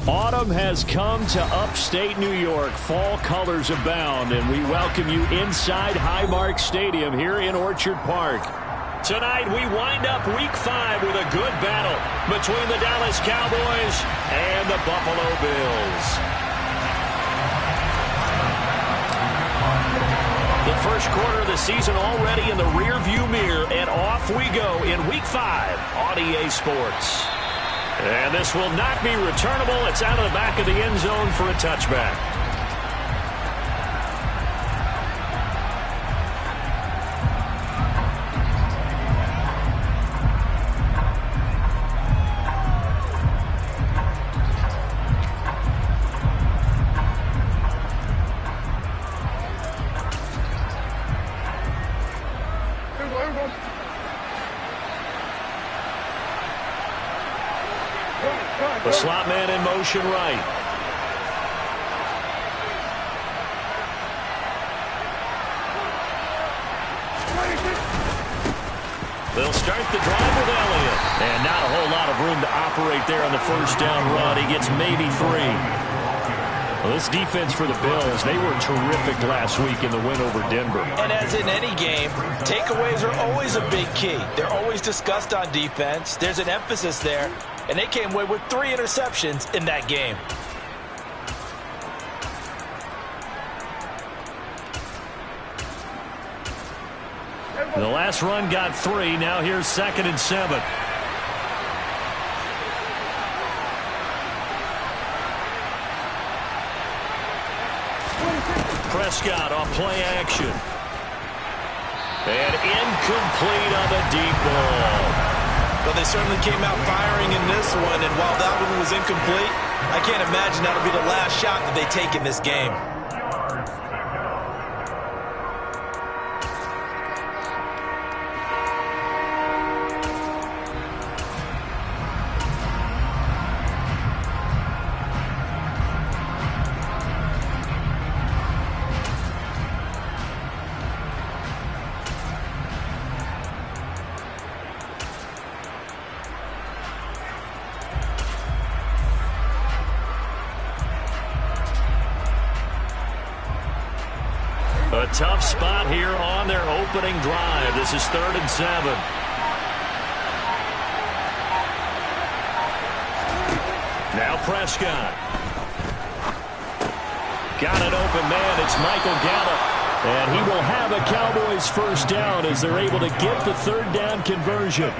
Autumn has come to upstate New York. Fall colors abound, and we welcome you inside Highmark Stadium here in Orchard Park. Tonight, we wind up Week 5 with a good battle between the Dallas Cowboys and the Buffalo Bills. The first quarter of the season already in the rearview mirror, and off we go in Week 5 on EA Sports. And this will not be returnable. It's out of the back of the end zone for a touchback. The slot man in motion right. They'll start the drive with Elliott. And not a whole lot of room to operate there on the first down run. He gets maybe 3. Well, this defense for the Bills, they were terrific last week in the win over Denver. And as in any game, takeaways are always a big key. They're always discussed on defense. There's an emphasis there. And they came away with 3 interceptions in that game. The last run got 3. Now here's 2nd and 7. Prescott off play action. And incomplete on the deep ball. Well, they certainly came out firing in this one, and while that one was incomplete, I can't imagine that'll be the last shot that they take in this game. A tough spot here on their opening drive. This is 3rd and 7. Now Prescott. Got an open man. It's Michael Gallup. And he will have a Cowboys first down as they're able to get the 3rd down conversion.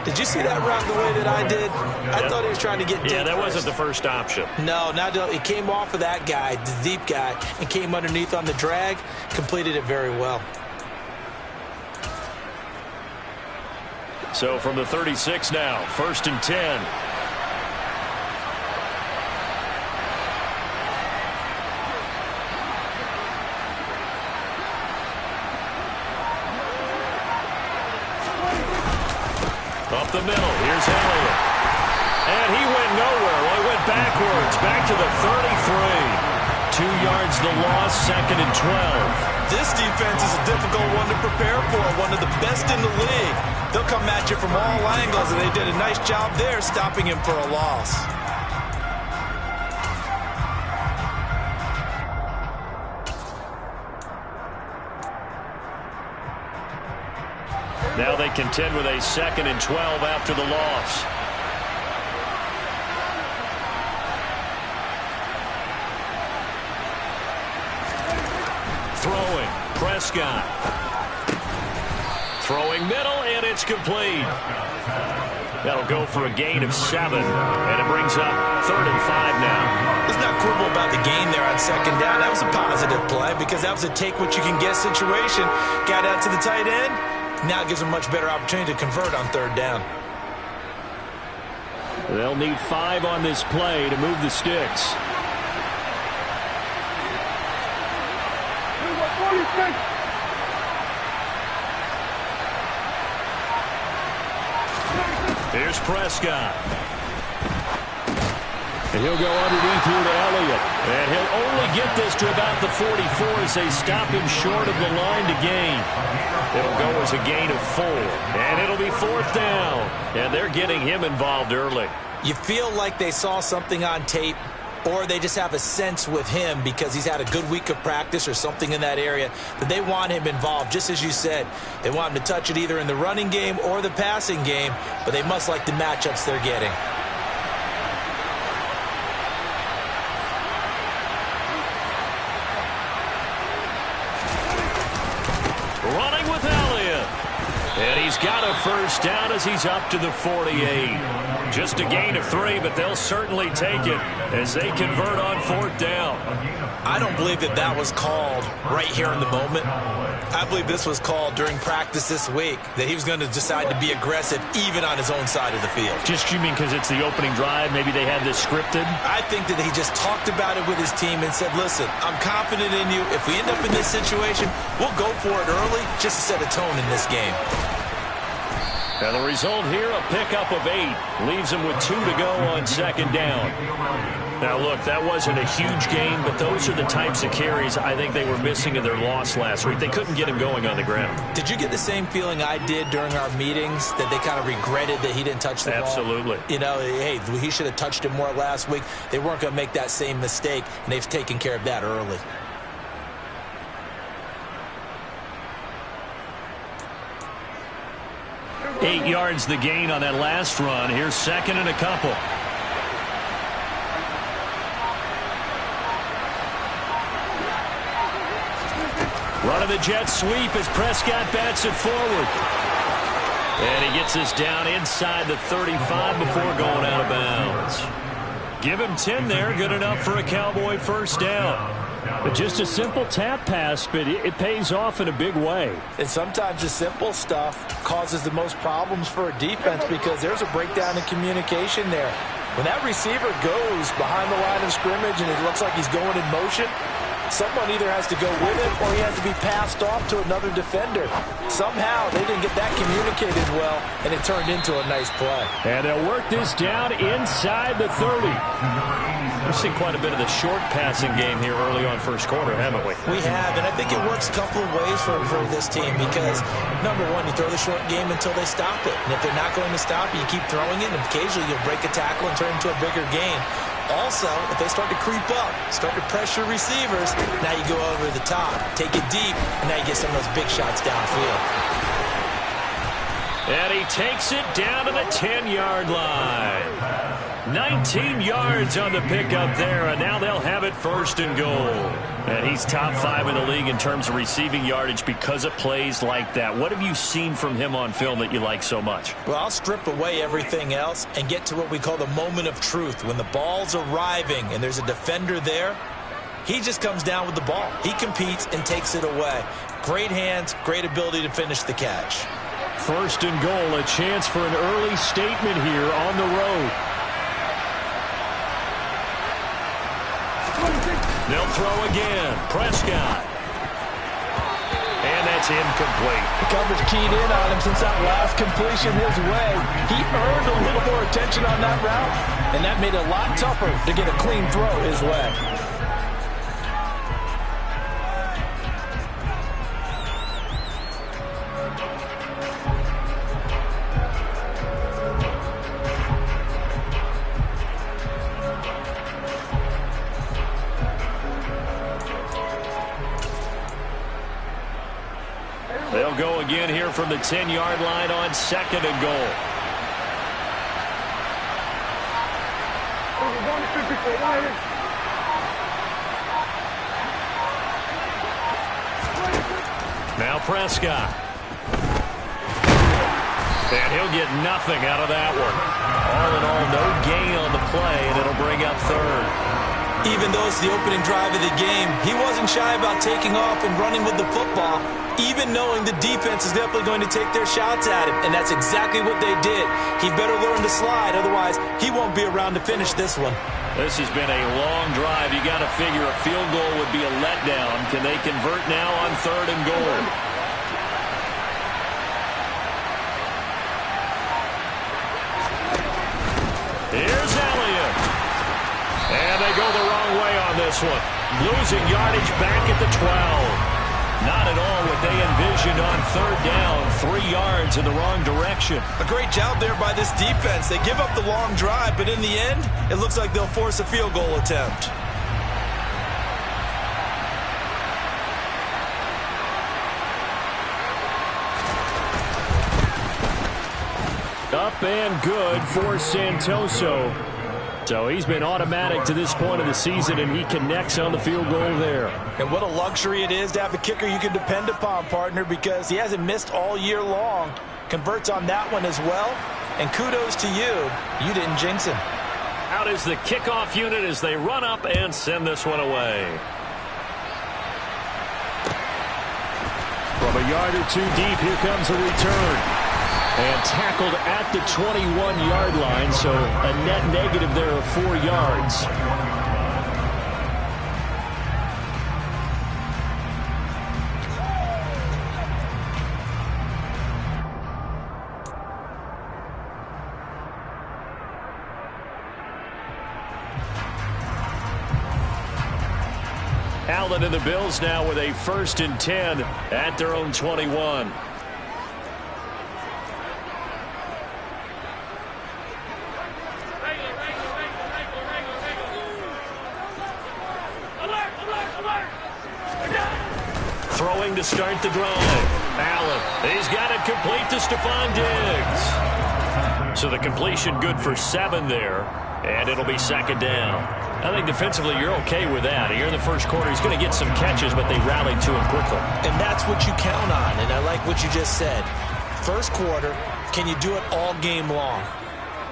Did you see that route the way that I did? I thought he was trying to get deep. Yeah, that first. wasn't the first option. No, it came off of that guy, the deep guy, and came underneath on the drag, completed it very well. So from the 36 now, 1st and 10. Up the middle, here's Elliott. And he went nowhere. Well, he went backwards, back to the 33. 2 yards the loss, 2nd and 12. This defense is a difficult one to prepare for, one of the best in the league. They'll come at you from all angles, and they did a nice job there stopping him for a loss. Now they contend with a 2nd and 12 after the loss. Throwing, Prescott. Throwing middle, and it's complete. That'll go for a gain of 7, and it brings up 3rd and 5 now. Let's not quibble about the gain there on 2nd down. That was a positive play because that was a take-what-you-can-get situation. Got out to the tight end. Now it gives them a much better opportunity to convert on 3rd down. They'll need 5 on this play to move the sticks. Here's Prescott. And he'll go underneath here to Elliott. And he'll only get this to about the 44 as they stop him short of the line to gain. It'll go as a gain of 4. And it'll be 4th down. And they're getting him involved early. You feel like they saw something on tape, or they just have a sense with him because he's had a good week of practice or something in that area that they want him involved. Just as you said, they want him to touch it either in the running game or the passing game, but they must like the matchups they're getting. Running with Elliott. And he's got a first down as he's up to the 48. Just a gain of 3, but they'll certainly take it as they convert on 4th down. I don't believe that was called right here in the moment. I believe this was called during practice this week, that he was going to decide to be aggressive even on his own side of the field. Just you mean because it's the opening drive? Maybe they had this scripted? I think that he just talked about it with his team and said, listen, I'm confident in you. If we end up in this situation, we'll go for it early just to set a tone in this game. And the result here, a pickup of 8. Leaves him with 2 to go on 2nd down. Now, look, that wasn't a huge gain, but those are the types of carries I think they were missing in their loss last week. They couldn't get him going on the ground. Did you get the same feeling I did during our meetings, that they kind of regretted that he didn't touch the ball? Absolutely. You know, hey, he should have touched it more last week. They weren't going to make that same mistake, and they've taken care of that early. Eight yards the gain on that last run. Here's 2nd and a couple. Running the jet sweep as Prescott bats it forward. And he gets this down inside the 35 before going out of bounds. Give him 10 there. Good enough for a Cowboy first down. But just a simple tap pass, but it pays off in a big way. And sometimes the simple stuff causes the most problems for a defense because there's a breakdown in communication there. When that receiver goes behind the line of scrimmage and it looks like he's going in motion, someone either has to go with him or he has to be passed off to another defender. Somehow they didn't get that communicated well, and it turned into a nice play. And they'll work this down inside the 30. We've seen quite a bit of the short passing game here early on first quarter, haven't we? We have, and I think it works a couple of ways for this team because, number one, you throw the short game until they stop it. And if they're not going to stop it, you keep throwing it, and occasionally you'll break a tackle and turn it into a bigger gain. Also, if they start to creep up, start to pressure receivers, now you go over the top, take it deep, and now you get some of those big shots downfield. And he takes it down to the 10-yard line. 19 yards on the pickup there, and now they'll have it 1st and goal. And he's top 5 in the league in terms of receiving yardage because of plays like that. What have you seen from him on film that you like so much? Well, I'll strip away everything else and get to what we call the moment of truth. When the ball's arriving and there's a defender there, he just comes down with the ball. He competes and takes it away. Great hands, great ability to finish the catch. 1st and goal, a chance for an early statement here on the road. They'll throw again. Prescott. And that's incomplete. The coverage keyed in on him since that last completion his way. He earned a little more attention on that route, and that made it a lot tougher to get a clean throw his way. They'll go again here from the 10-yard line on 2nd and goal. Now Prescott. And he'll get nothing out of that one. All in all, no gain on the play, and it'll bring up 3rd. Even though it's the opening drive of the game, he wasn't shy about taking off and running with the football, even knowing the defense is definitely going to take their shots at him, and that's exactly what they did. He better learn to slide, otherwise he won't be around to finish this one. This has been a long drive. You got to figure a field goal would be a letdown. Can they convert now on 3rd and goal? Here's Elliott. one. Losing yardage back at the 12. Not at all what they envisioned on third down. 3 yards in the wrong direction. A great job there by this defense. They give up the long drive, but in the end, it looks like they'll force a field goal attempt. Up and good for Santoso. So he's been automatic to this point of the season, and he connects on the field goal there. And what a luxury it is to have a kicker you can depend upon, partner, because he hasn't missed all year long. Converts on that one as well. And kudos to you. You didn't jinx him. Out is the kickoff unit as they run up and send this one away. From a yard or two deep, here comes a return. And tackled at the 21-yard line, so a net negative there of 4 yards. Allen and the Bills now with a 1st and 10 at their own 21. Throwing to start the drive. Allen, he's got it complete to Stephon Diggs. So the completion good for 7 there, and it'll be 2nd down. I think defensively you're okay with that. Here in the first quarter, he's going to get some catches, but they rallied to him quickly. And that's what you count on, and I like what you just said. First quarter, can you do it all game long?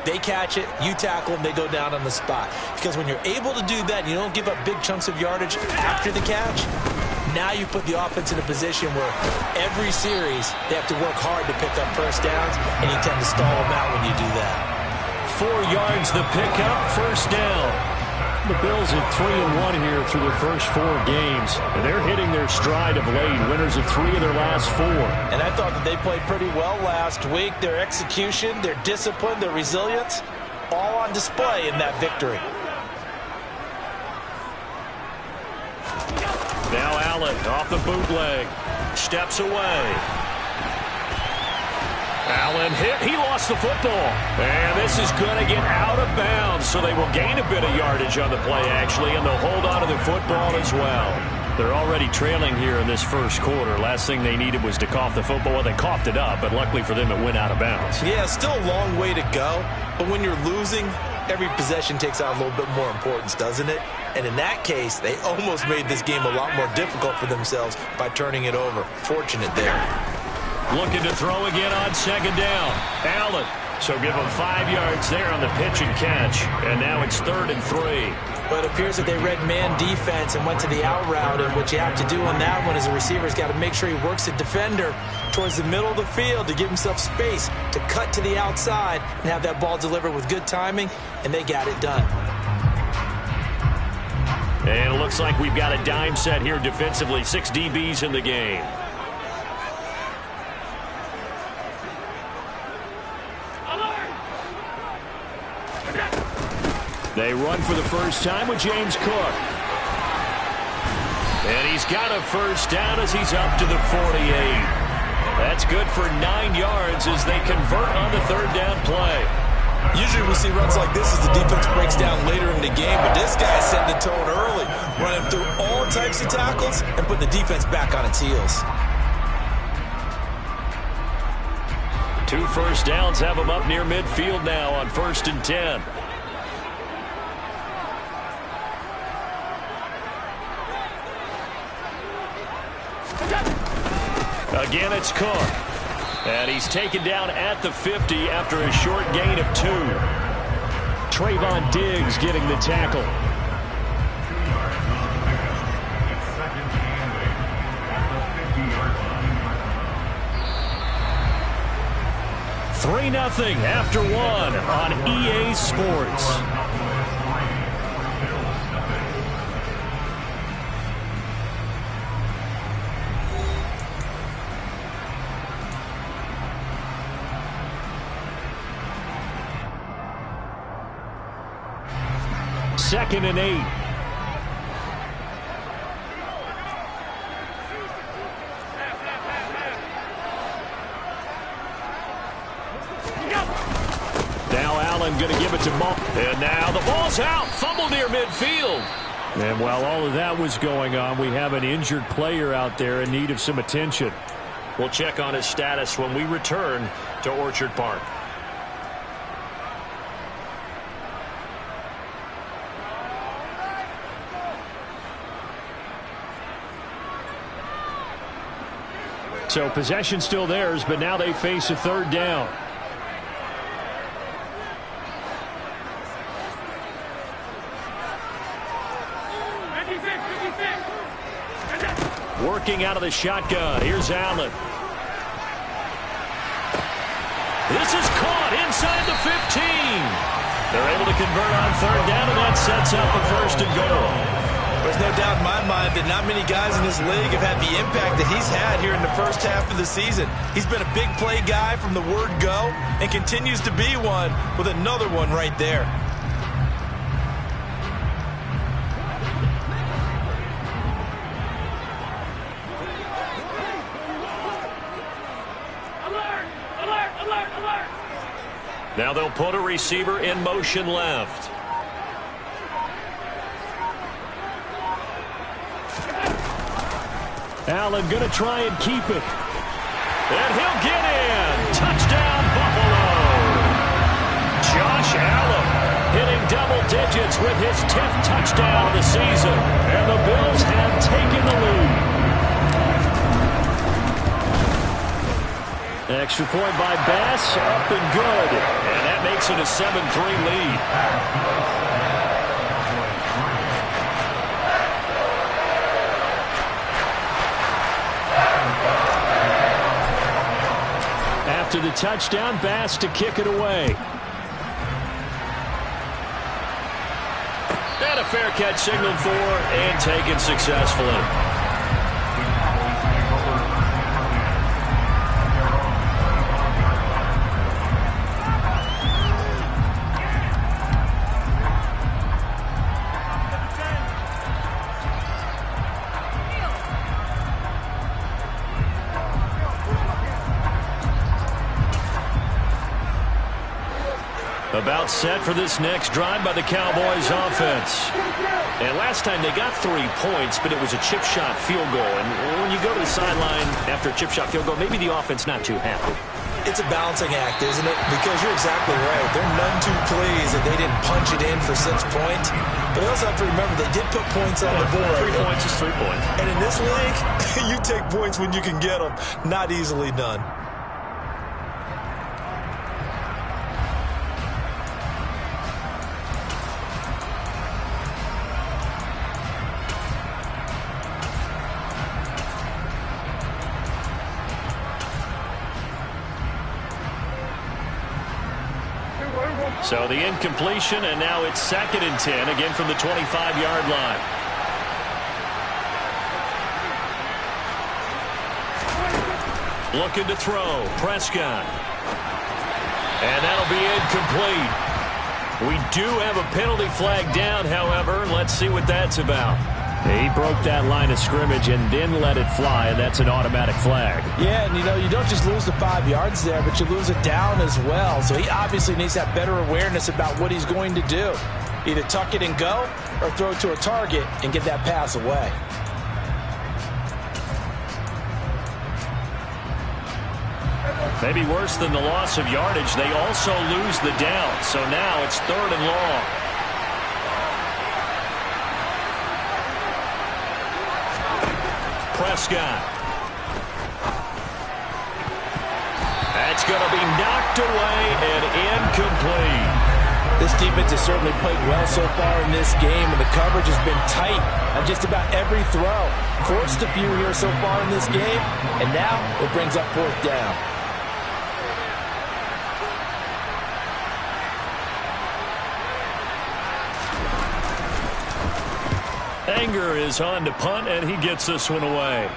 They catch it, you tackle them, they go down on the spot. Because when you're able to do that, you don't give up big chunks of yardage after the catch. Now you put the offense in a position where every series they have to work hard to pick up first downs, and you tend to stall them out when you do that. 4 yards the pickup, 1st down. The Bills are 3-1 here through their first 4 games. And they're hitting their stride of late, winners of 3 of their last 4. And I thought that they played pretty well last week. Their execution, their discipline, their resilience, all on display in that victory. Now Allen off the bootleg. Steps away. Allen hit. He lost the football. And this is going to get out of bounds. So they will gain a bit of yardage on the play, actually, and they'll hold on to the football as well. They're already trailing here in this first quarter. Last thing they needed was to cough the football. Well, they coughed it up, but luckily for them, it went out of bounds. Yeah, still a long way to go. But when you're losing, every possession takes on a little bit more importance, doesn't it? And in that case, they almost made this game a lot more difficult for themselves by turning it over. Fortunate there. Looking to throw again on 2nd down. Allen. So give them 5 yards there on the pitch and catch. And now it's 3rd and 3. But it appears that they read man defense and went to the out route. And what you have to do on that one as a receiver's got to make sure he works the defender towards the middle of the field to give himself space to cut to the outside and have that ball delivered with good timing. And they got it done. And it looks like we've got a dime set here defensively. 6 DBs in the game. They run for the first time with James Cook. And he's got a 1st down as he's up to the 48. That's good for 9 yards as they convert on the 3rd down play. Usually we see runs like this as the defense breaks down later in the game, but this guy set the tone early, running through all types of tackles and putting the defense back on its heels. 2 first downs have them up near midfield now on 1st and 10. Again, it's Cook. And he's taken down at the 50 after a short gain of 2. Trayvon Diggs getting the tackle. Three 3-0 after 1 on EA Sports. Second and 8. puts a ball. And now the ball's out. Fumble near midfield. And while all of that was going on, we have an injured player out there in need of some attention. We'll check on his status when we return to Orchard Park. So possession still theirs, but now they face a third down. Working out of the shotgun. Here's Allen. This is caught inside the 15. They're able to convert on third down, and that sets up a first and goal. There's no doubt in my mind that not many guys in this league have had the impact that he's had here in the first half of the season. He's been a big play guy from the word go and continues to be one with another one right there. Alert! Alert! Alert! Alert! Now they'll put a receiver in motion left. Allen going to try and keep it. And he'll get in. Touchdown, Buffalo. Josh Allen hitting double digits with his 10th touchdown of the season. And the Bills have taken the lead. Extra point by Bass, up and good. And that makes it a 7-3 lead. After the touchdown, Bass to kick it away. And a fair catch signaled for and taken successfully. About set for this next drive by the Cowboys offense. And last time they got 3 points, but it was a chip shot field goal. And when you go to the sideline after a chip shot field goal, maybe the offense not too happy. It's a balancing act, isn't it? Because you're exactly right. They're none too pleased that they didn't punch it in for 6 points. But you also have to remember they did put points on the board. 3 points is 3 points. And in this league, you take points when you can get them. Not easily done. So the incompletion, and now it's 2nd and 10, again from the 25-yard line. Looking to throw, Prescott. And that'll be incomplete. We do have a penalty flag down, however. Let's see what that's about. He broke that line of scrimmage and then let it fly, and that's an automatic flag. Yeah, and you don't just lose the 5 yards there, but you lose it down as well. So he obviously needs to have better awareness about what he's going to do. Either tuck it and go or throw it to a target and get that pass away. Maybe worse than the loss of yardage, they also lose the down. So now it's 3rd and long. Prescott. That's going to be knocked away and incomplete. This defense has certainly played well so far in this game, and the coverage has been tight on just about every throw. Forced a few here so far in this game, and now it brings up 4th down. Anger is on to punt, and he gets this one away.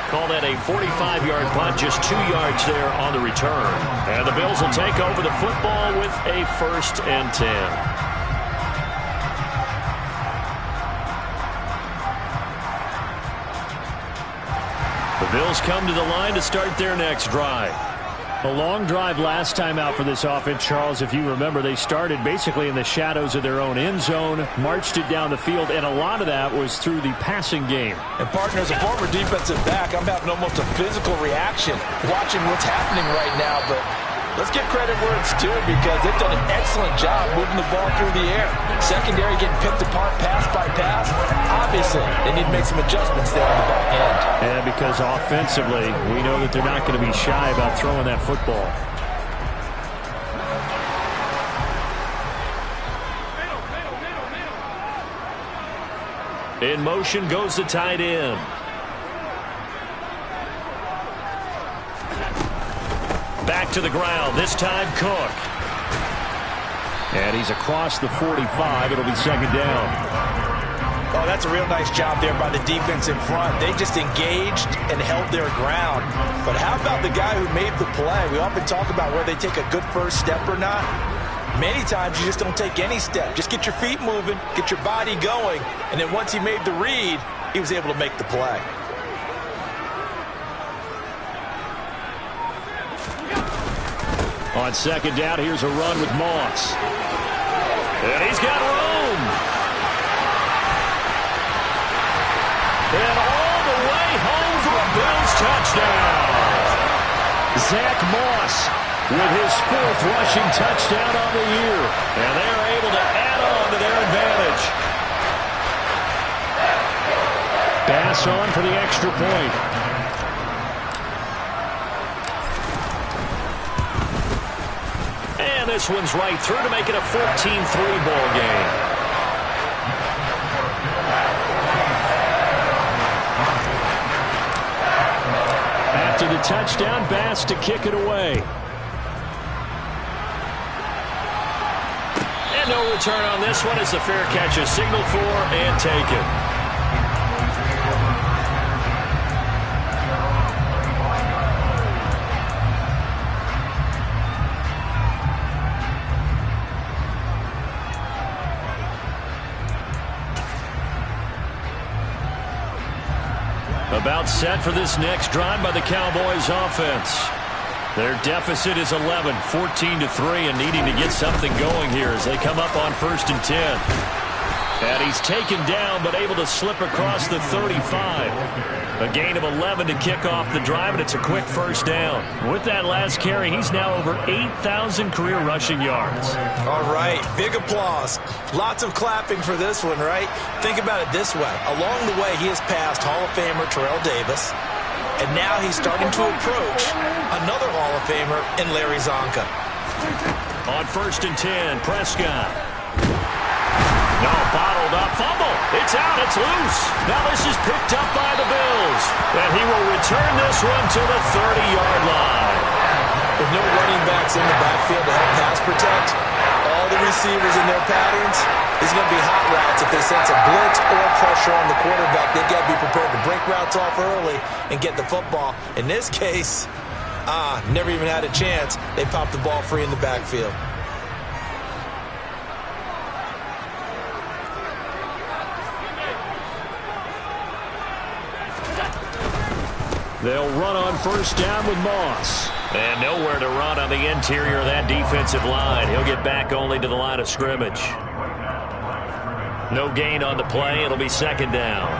Call that a 45-yard punt, just 2 yards there on the return. And the Bills will take over the football with a 1st and 10. The Bills come to the line to start their next drive. A long drive last time out for this offense, Charles. If you remember, they started basically in the shadows of their own end zone, marched it down the field, and a lot of that was through the passing game. And, partner, as a former defensive back, I'm having almost a physical reaction watching what's happening right now. But let's give credit where it's due because they've done an excellent job moving the ball through the air. Secondary getting picked apart pass by pass. Obviously, they need to make some adjustments there on the back end. And because offensively, we know that they're not going to be shy about throwing that football. In motion goes the tight end. Back to the ground, this time Cook. And he's across the 45. It'll be second down. Oh, that's a real nice job there by the defense in front. They just engaged and held their ground. But how about the guy who made the play? We often talk about whether they take a good first step or not. Many times you just don't take any step. Just get your feet moving, get your body going, and then once he made the read, he was able to make the play. On second down, here's a run with Moss. And he's got room. And all the way home for a Bills touchdown. Zach Moss with his 4th rushing touchdown on the year. And they're able to add on to their advantage. Bass on for the extra point. And this one's right through to make it a 14-3 ball game. After the touchdown, Bass to kick it away. And no return on this one as the fair catch is signaled for and taken. About set for this next drive by the Cowboys offense. Their deficit is 11, 14-3, and needing to get something going here as they come up on 1st and 10. And he's taken down but able to slip across the 35. A gain of 11 to kick off the drive, and it's a quick first down. With that last carry, he's now over 8,000 career rushing yards. All right, big applause. Lots of clapping for this one, right? Think about it this way. Along the way, he has passed Hall of Famer Terrell Davis, and now he's starting to approach another Hall of Famer in Larry Zonka. On 1st and 10, Prescott. No, bottled up, fumble. It's out, it's loose. Now this is picked up by the Bills. And he will return this one to the 30-yard line. With no running backs in the backfield to help pass protect, all the receivers in their patterns, these are going to be hot routes. If they sense a blitz or pressure on the quarterback, they got to be prepared to break routes off early and get the football. In this case, never even had a chance. They popped the ball free in the backfield. They'll run on 1st down with Moss. And nowhere to run on the interior of that defensive line. He'll get back only to the line of scrimmage. No gain on the play. It'll be 2nd down.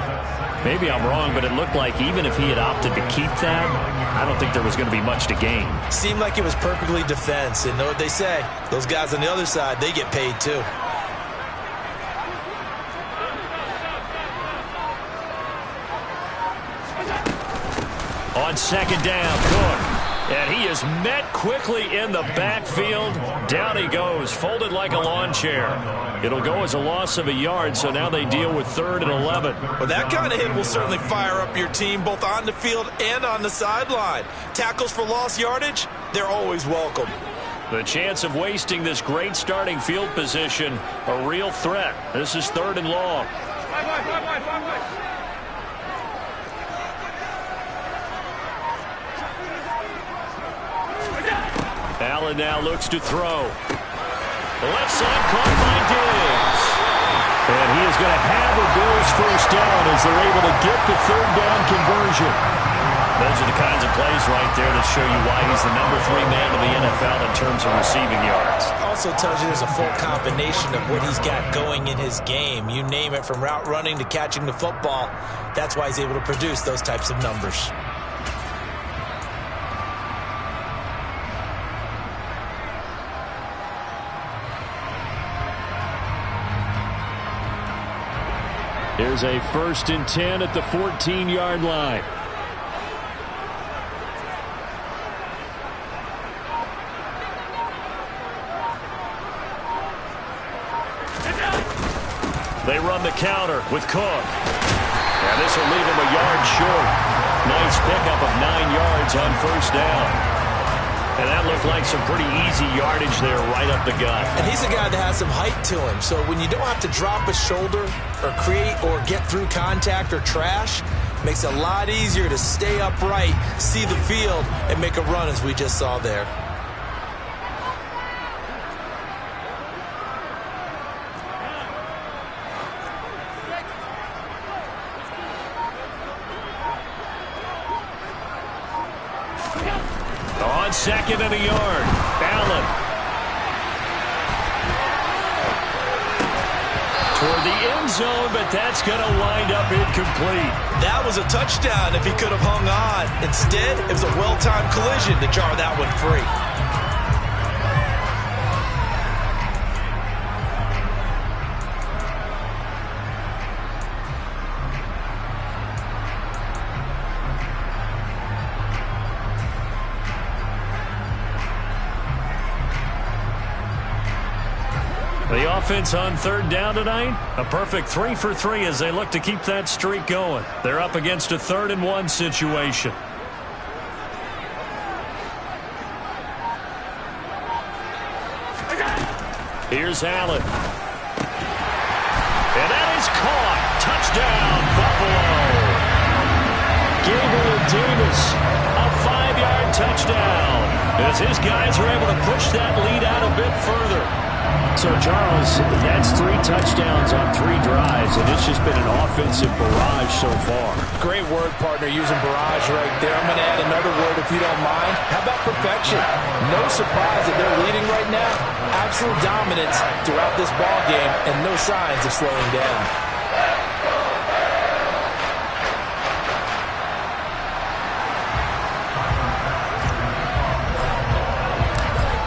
Maybe I'm wrong, but it looked like even if he had opted to keep that, I don't think there was going to be much to gain. Seemed like it was perfectly defense. And know what they say? Those guys on the other side, they get paid too. On 2nd down, Cook. And he is met quickly in the backfield. Down he goes, folded like a lawn chair. It'll go as a loss of a yard, so now they deal with 3rd and 11. Well, that kind of hit will certainly fire up your team both on the field and on the sideline. Tackles for lost yardage, they're always welcome. The chance of wasting this great starting field position, a real threat. This is 3rd and long. Allen now looks to throw. The left side caught by Diggs. And he is going to have a Bills 1st down as they're able to get the 3rd down conversion. Those are the kinds of plays right there that show you why he's the #3 man in the NFL in terms of receiving yards. Also tells you there's a full combination of what he's got going in his game. You name it, from route running to catching the football. That's why he's able to produce those types of numbers. Here's a 1st and 10 at the 14-yard line. They run the counter with Cook. And this will leave him a yard short. Nice pickup of 9 yards on 1st down. And that looked like some pretty easy yardage there right up the gut. And he's a guy that has some height to him. So when you don't have to drop a shoulder or create or get through contact or trash, makes it a lot easier to stay upright, see the field, and make a run as we just saw there. On 2nd and a yard, Allen. Toward the end zone, but that's going to wind up incomplete. That was a touchdown if he could have hung on. Instead, it was a well-timed collision to jar that one free. The offense on 3rd down tonight, a perfect 3 for 3 as they look to keep that streak going. They're up against a 3rd and 1 situation. Here's Allen. And that is caught. Touchdown, Buffalo. Gabriel Davis, a 5-yard touchdown. As his guys are able to push that lead out a bit further. So, Charles, that's 3 touchdowns on 3 drives, and it's just been an offensive barrage so far. Great word, partner, using barrage right there. I'm going to add another word if you don't mind. How about perfection? No surprise that they're leading right now. Absolute dominance throughout this ball game, and no signs of slowing down.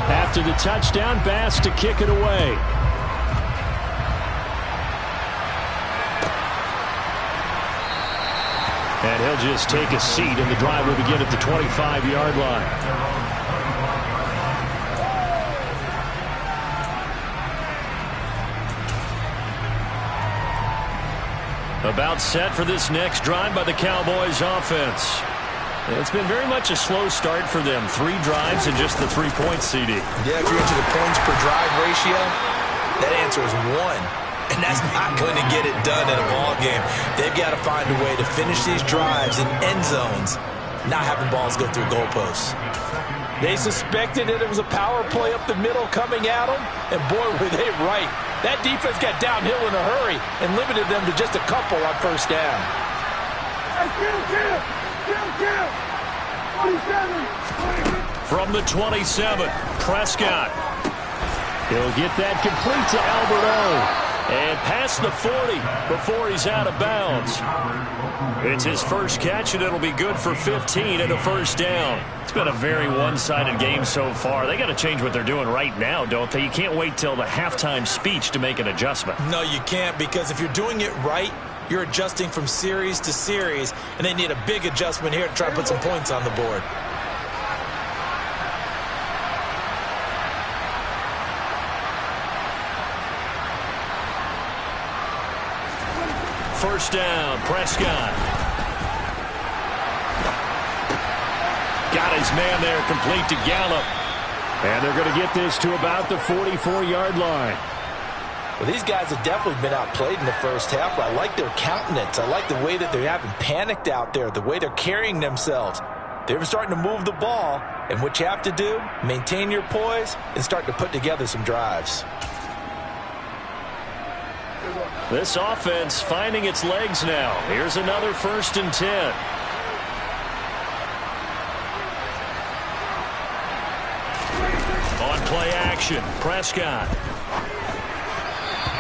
After the touchdown, Bass to kick it away. And he'll just take a seat, and the drive will begin at the 25-yard line. About set for this next drive by the Cowboys offense. It's been very much a slow start for them. 3 drives and just the 3 points, CD. Yeah, if you're into the points per drive ratio, that answer is 1. And that's not going to get it done in a ball game. They've got to find a way to finish these drives in end zones, not having balls go through goalposts. They suspected that it was a power play up the middle coming at them, and boy, were they right. That defense got downhill in a hurry and limited them to just a couple on 1st down. From the 27, Prescott. He'll get that complete to Alberto. And past the 40 before he's out of bounds. It's his first catch, and it'll be good for 15 and a 1st down. It's been a very one-sided game so far. They got to change what they're doing right now, don't they? You can't wait till the halftime speech to make an adjustment. No, you can't, because if you're doing it right, you're adjusting from series to series, and they need a big adjustment here to try to put some points on the board. First down, Prescott. Got his man there, complete to Gallup. And they're going to get this to about the 44-yard line. Well, these guys have definitely been outplayed in the first half, but I like their countenance. I like the way that they haven't panicked out there, the way they're carrying themselves. They're starting to move the ball, and what you have to do, maintain your poise and start to put together some drives. This offense finding its legs now. Here's another 1st and 10. play action. Prescott.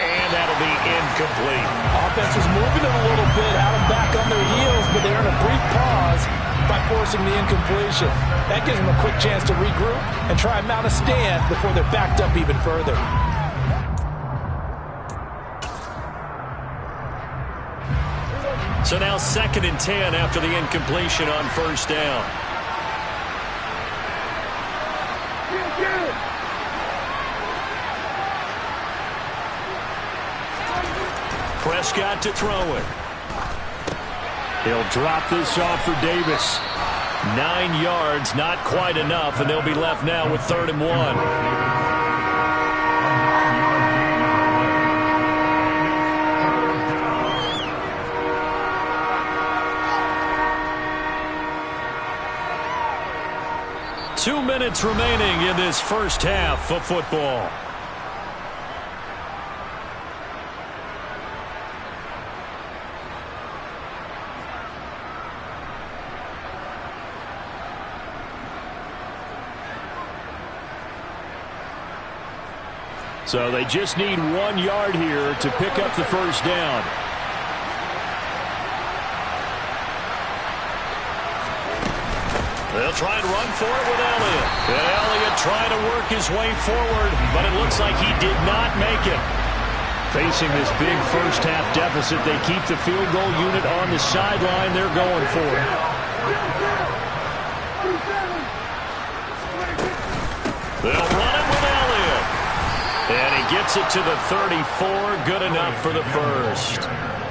And that'll be incomplete. Offense was moving it a little bit, had them back on their heels, but they earned a brief pause by forcing the incompletion. That gives them a quick chance to regroup and try and mount a stand before they're backed up even further. So now 2nd and 10 after the incompletion on first down. Prescott to throw it. He'll drop this off for Davis. 9 yards, not quite enough, and they'll be left now with 3rd and 1. Two minutes remaining in this first half of football. So they just need 1 yard here to pick up the first down. They'll try and run for it with Elliott. And Elliott trying to work his way forward, but it looks like he did not make it. Facing this big first half deficit, they keep the field goal unit on the sideline. They're going for it. They'll run it with Elliott. And he gets it to the 34. Good enough for the first.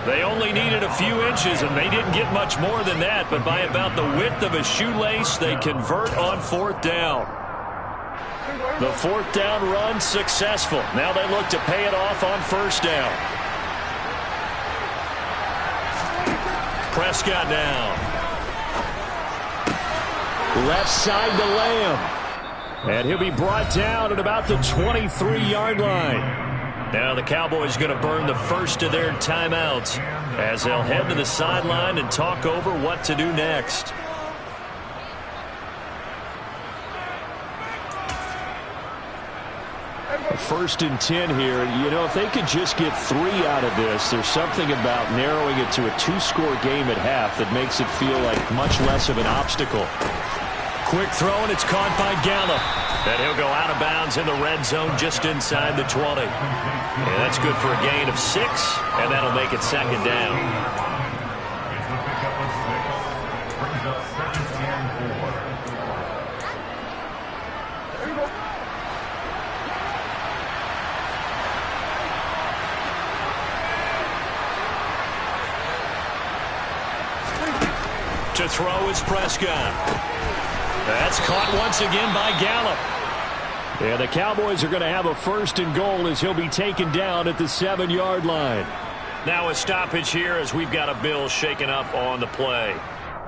They only needed a few inches, and they didn't get much more than that. But by about the width of a shoelace, they convert on 4th down. The 4th down run successful. Now they look to pay it off on first down. Prescott now. Left side to Lamb. And he'll be brought down at about the 23-yard line. Now the Cowboys going to burn the first of their timeouts as they'll head to the sideline and talk over what to do next. First and 10 here. You know, if they could just get 3 out of this, there's something about narrowing it to a 2-score game at half that makes it feel like much less of an obstacle. Quick throw, and it's caught by Gallup. And he'll go out of bounds in the red zone just inside the 20. And that's good for a gain of 6, and that'll make it 2nd down. To throw is Prescott. That's caught once again by Gallup. And the Cowboys are going to have a 1st and goal as he'll be taken down at the 7-yard line. Now a stoppage here as we've got a Bill shaken up on the play.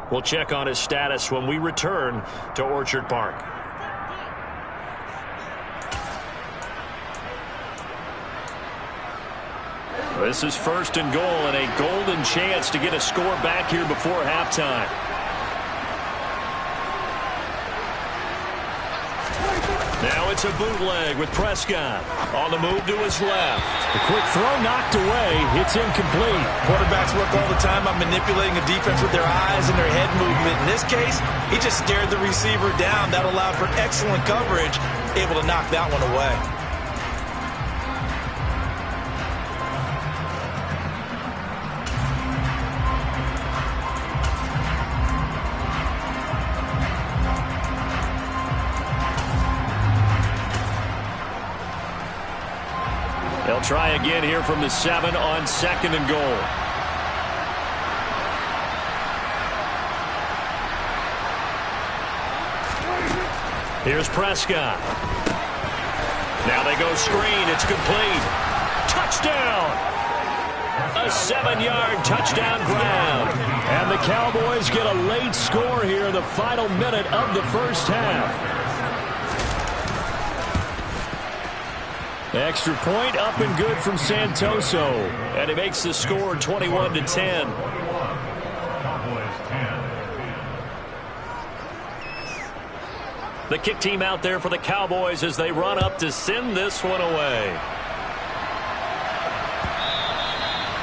We'll check on his status when we return to Orchard Park. This is 1st and goal and a golden chance to get a score back here before halftime. Now it's a bootleg with Prescott on the move to his left. A quick throw knocked away. It's incomplete. Quarterbacks work all the time on manipulating a defense with their eyes and their head movement. In this case, he just stared the receiver down. That allowed for excellent coverage, able to knock that one away. They'll try again here from the 7 on 2nd and goal. Here's Prescott. Now they go screen. It's complete. Touchdown! A 7-yard touchdown grab. And the Cowboys get a late score here in the final minute of the first half. Extra point up and good from Santoso. And he makes the score 21-10. The kick team out there for the Cowboys as they run up to send this one away.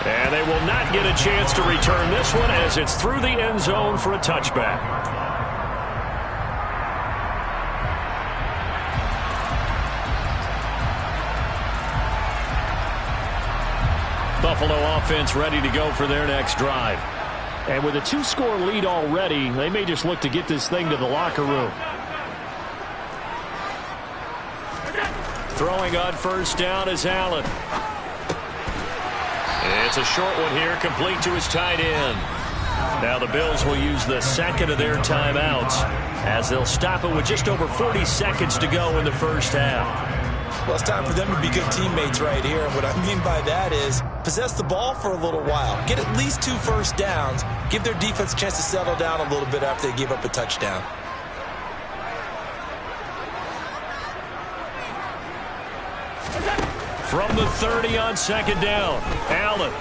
And they will not get a chance to return this one as it's through the end zone for a touchback. Buffalo offense ready to go for their next drive. And with a 2-score lead already, they may just look to get this thing to the locker room. Throwing on first down is Allen. It's a short one here, complete to his tight end. Now the Bills will use the second of their timeouts as they'll stop it with just over 40 seconds to go in the first half. Well, it's time for them to be good teammates right here. And what I mean by that is possess the ball for a little while. Get at least 2 first downs. Give their defense a chance to settle down a little bit after they give up a touchdown. From the 30 on second down, Allen.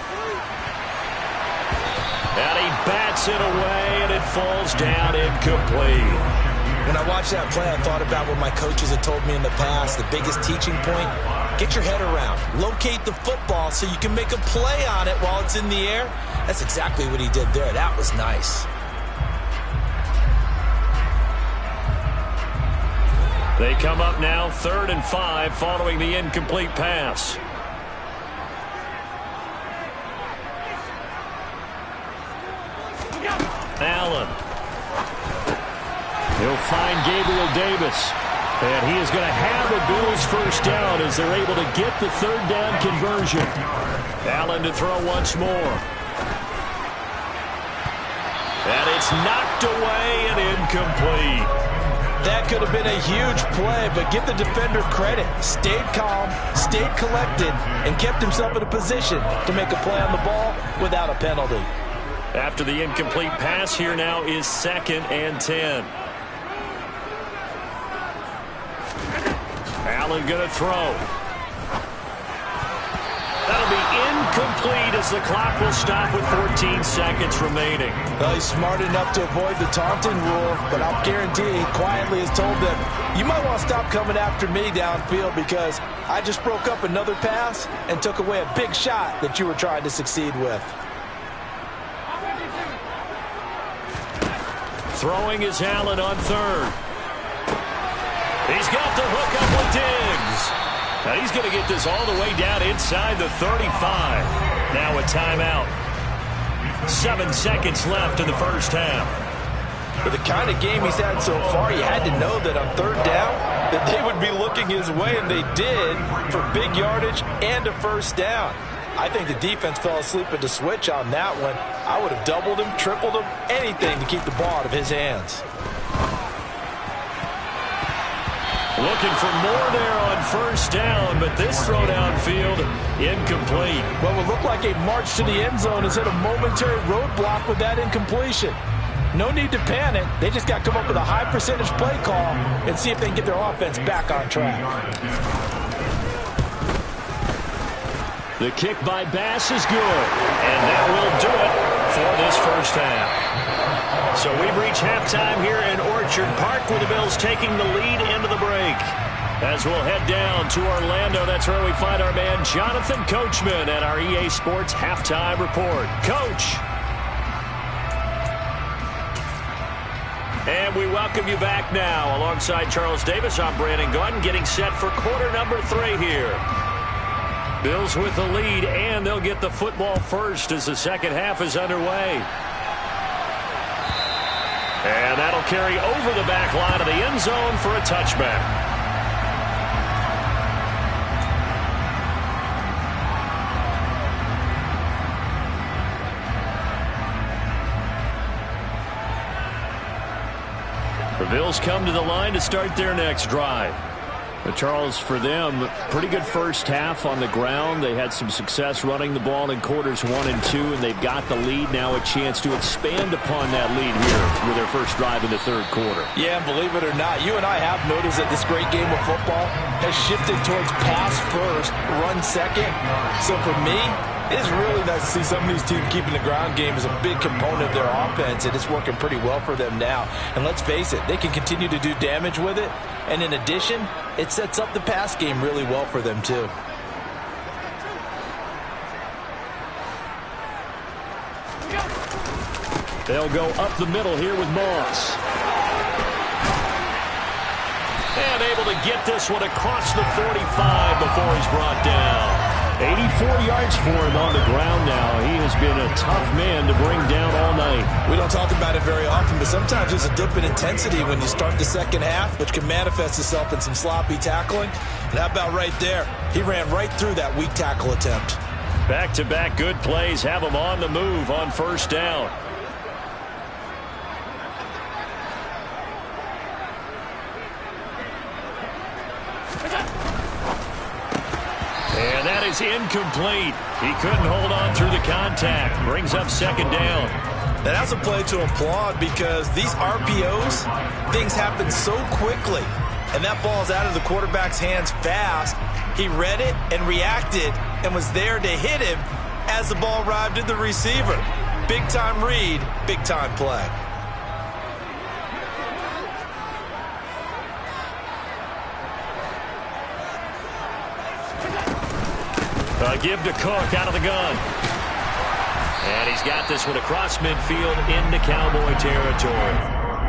And he bats it away, and it falls down incomplete. When I watched that play, I thought about what my coaches had told me in the past. The biggest teaching point, get your head around. Locate the football so you can make a play on it while it's in the air. That's exactly what he did there. That was nice. They come up now 3rd and 5 following the incomplete pass. Allen. He'll find Gabriel Davis. And he is going to have a Bills first down as they're able to get the 3rd down conversion. Allen to throw once more. And it's knocked away and incomplete. That could have been a huge play, but give the defender credit. Stayed calm, stayed collected, and kept himself in a position to make a play on the ball without a penalty. After the incomplete pass, here now is 2nd and 10. Allen going to throw. That'll be incomplete as the clock will stop with 14 seconds remaining. Well, he's smart enough to avoid the taunting rule, but I'll guarantee he quietly has told them, you might want to stop coming after me downfield because I just broke up another pass and took away a big shot that you were trying to succeed with. Throwing is Allen on 3rd. He's got the hook up with Diggs. Now he's going to get this all the way down inside the 35. Now a timeout. 7 seconds left in the first half. For the kind of game he's had so far, you had to know that on 3rd down that they would be looking his way, and they did for big yardage and a first down. I think the defense fell asleep at the switch on that one. I would have doubled him, tripled him, anything to keep the ball out of his hands. Looking for more there on first down, but this throw downfield incomplete. What would look like a march to the end zone has hit a momentary roadblock with that incompletion. No need to panic. They just got to come up with a high percentage play call and see if they can get their offense back on track. The kick by Bass is good, and that will do it for this first half. So we've reached halftime here in Orchard Park with the Bills taking the lead into the break. As we'll head down to Orlando, that's where we find our man Jonathan Coachman at our EA Sports Halftime Report. Coach. And we welcome you back now. Alongside Charles Davis, I'm Brandon Gunn, getting set for quarter number 3 here. Bills with the lead, and they'll get the football first as the second half is underway. And that'll carry over the back line of the end zone for a touchback. The Bills come to the line to start their next drive. But Charles, for them, pretty good first half on the ground. They had some success running the ball in quarters 1 and 2, and they've got the lead now, a chance to expand upon that lead here with their first drive in the 3rd quarter. Yeah, and believe it or not, you and I have noticed that this great game of football has shifted towards pass first, run second. So for me, It is really nice to see some of these teams keeping the ground game as a big component of their offense, and it's working pretty well for them now. And let's face it, they can continue to do damage with it, and in addition, it sets up the pass game really well for them too. They'll go up the middle here with Moss. And able to get this one across the 45 before he's brought down. 84 yards for him on the ground now. He has been a tough man to bring down all night. We don't talk about it very often, but sometimes there's a dip in intensity when you start the second half, which can manifest itself in some sloppy tackling. And how about right there? He ran right through that weak tackle attempt. Back-to-back good plays have him on the move on first down. And that is incomplete. He couldn't hold on through the contact. Brings up second down. That's a play to applaud because these RPOs, things happen so quickly. And that ball's out of the quarterback's hands fast. He read it and reacted and was there to hit him as the ball arrived at the receiver. Big-time read, big-time play. Give to Cook out of the gun. And he's got this one across midfield into Cowboy territory.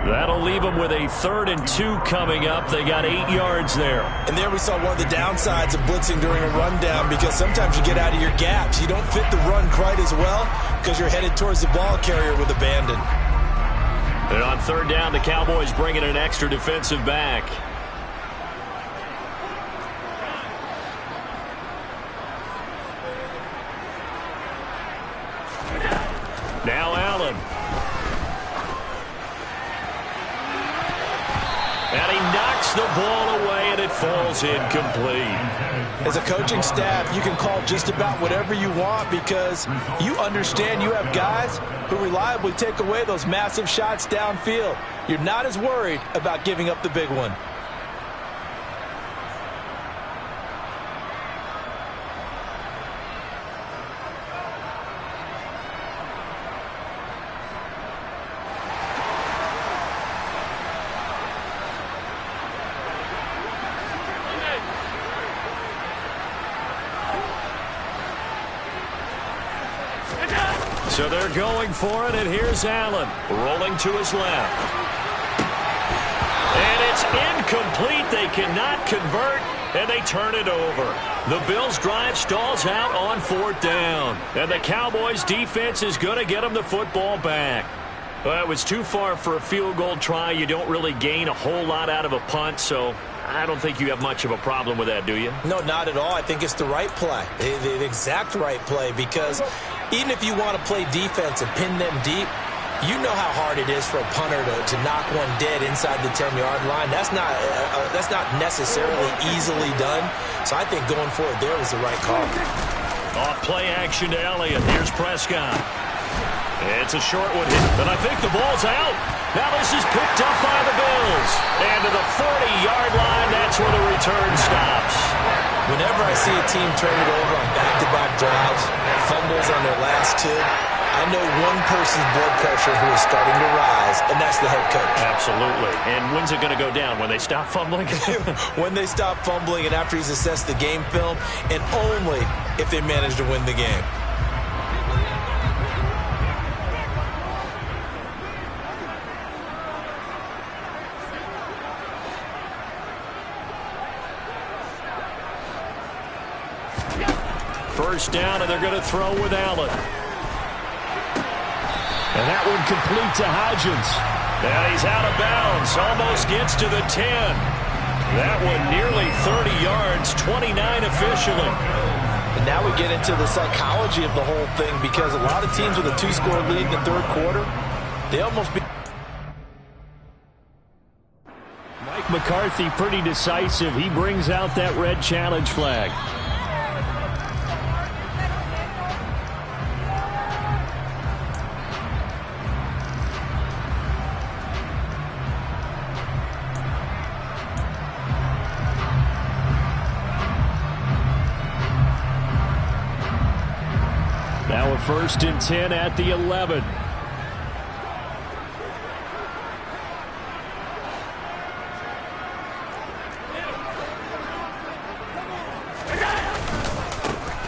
That'll leave them with a 3rd and 2 coming up. They got 8 yards there. And there we saw one of the downsides of blitzing during a rundown because sometimes you get out of your gaps. You don't fit the run quite as well because you're headed towards the ball carrier with abandon. And on 3rd down, the Cowboys bring in an extra defensive back. Now Allen. And he knocks the ball away, and it falls incomplete. As a coaching staff, you can call just about whatever you want because you understand you have guys who reliably take away those massive shots downfield. You're not as worried about giving up the big one. So they're going for it, and here's Allen rolling to his left. And it's incomplete. They cannot convert, and they turn it over. The Bills' drive stalls out on 4th down, and the Cowboys' defense is going to get them the football back. Well, it was too far for a field goal try. You don't really gain a whole lot out of a punt, so I don't think you have much of a problem with that, do you? No, not at all. I think it's the right play, the exact right play, because even if you want to play defense and pin them deep, you know how hard it is for a punter to knock one dead inside the 10-yard line. That's not necessarily easily done. So I think going for it there was the right call. Off play action to Elliott. Here's Prescott. It's a short one hit, but I think the ball's out. Now this is picked up by the Bills. And to the 40-yard line, that's where the return stops. Whenever I see a team turn it over on back-to-back drives, fumbles on their last 2, I know one person's blood pressure who is starting to rise, and that's the head coach. Absolutely. And when's it going to go down? When they stop fumbling? When they stop fumbling and after he's assessed the game film, and only if they manage to win the game. First down, and they're going to throw with Allen. And that one complete to Hodgins. And he's out of bounds. Almost gets to the 10. That one nearly 30 yards, 29 officially. And now we get into the psychology of the whole thing because a lot of teams with a 2-score lead in the 3rd quarter, they almost be... Mike McCarthy pretty decisive. He brings out that red challenge flag. First and 10 at the 11.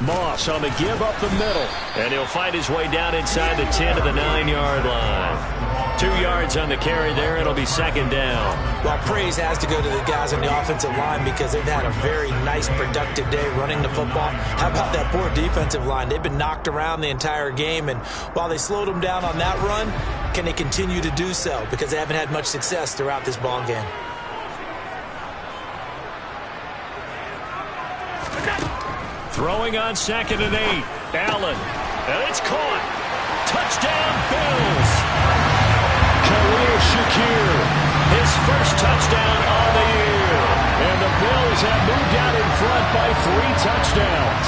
Moss on the give up the middle. And he'll fight his way down inside the 10 to the 9-yard line. 2 yards on the carry there. It'll be second down. Well, praise has to go to the guys on the offensive line because they've had a very nice, productive day running the football. How about that poor defensive line? They've been knocked around the entire game, and while they slowed them down on that run, can they continue to do so? Because they haven't had much success throughout this ball game. Throwing on 2nd and 8. Allen. And it's caught. Touchdown, Bills. Khalil Shakir. His first touchdown on the year. And the Bills have moved out in front by 3 touchdowns.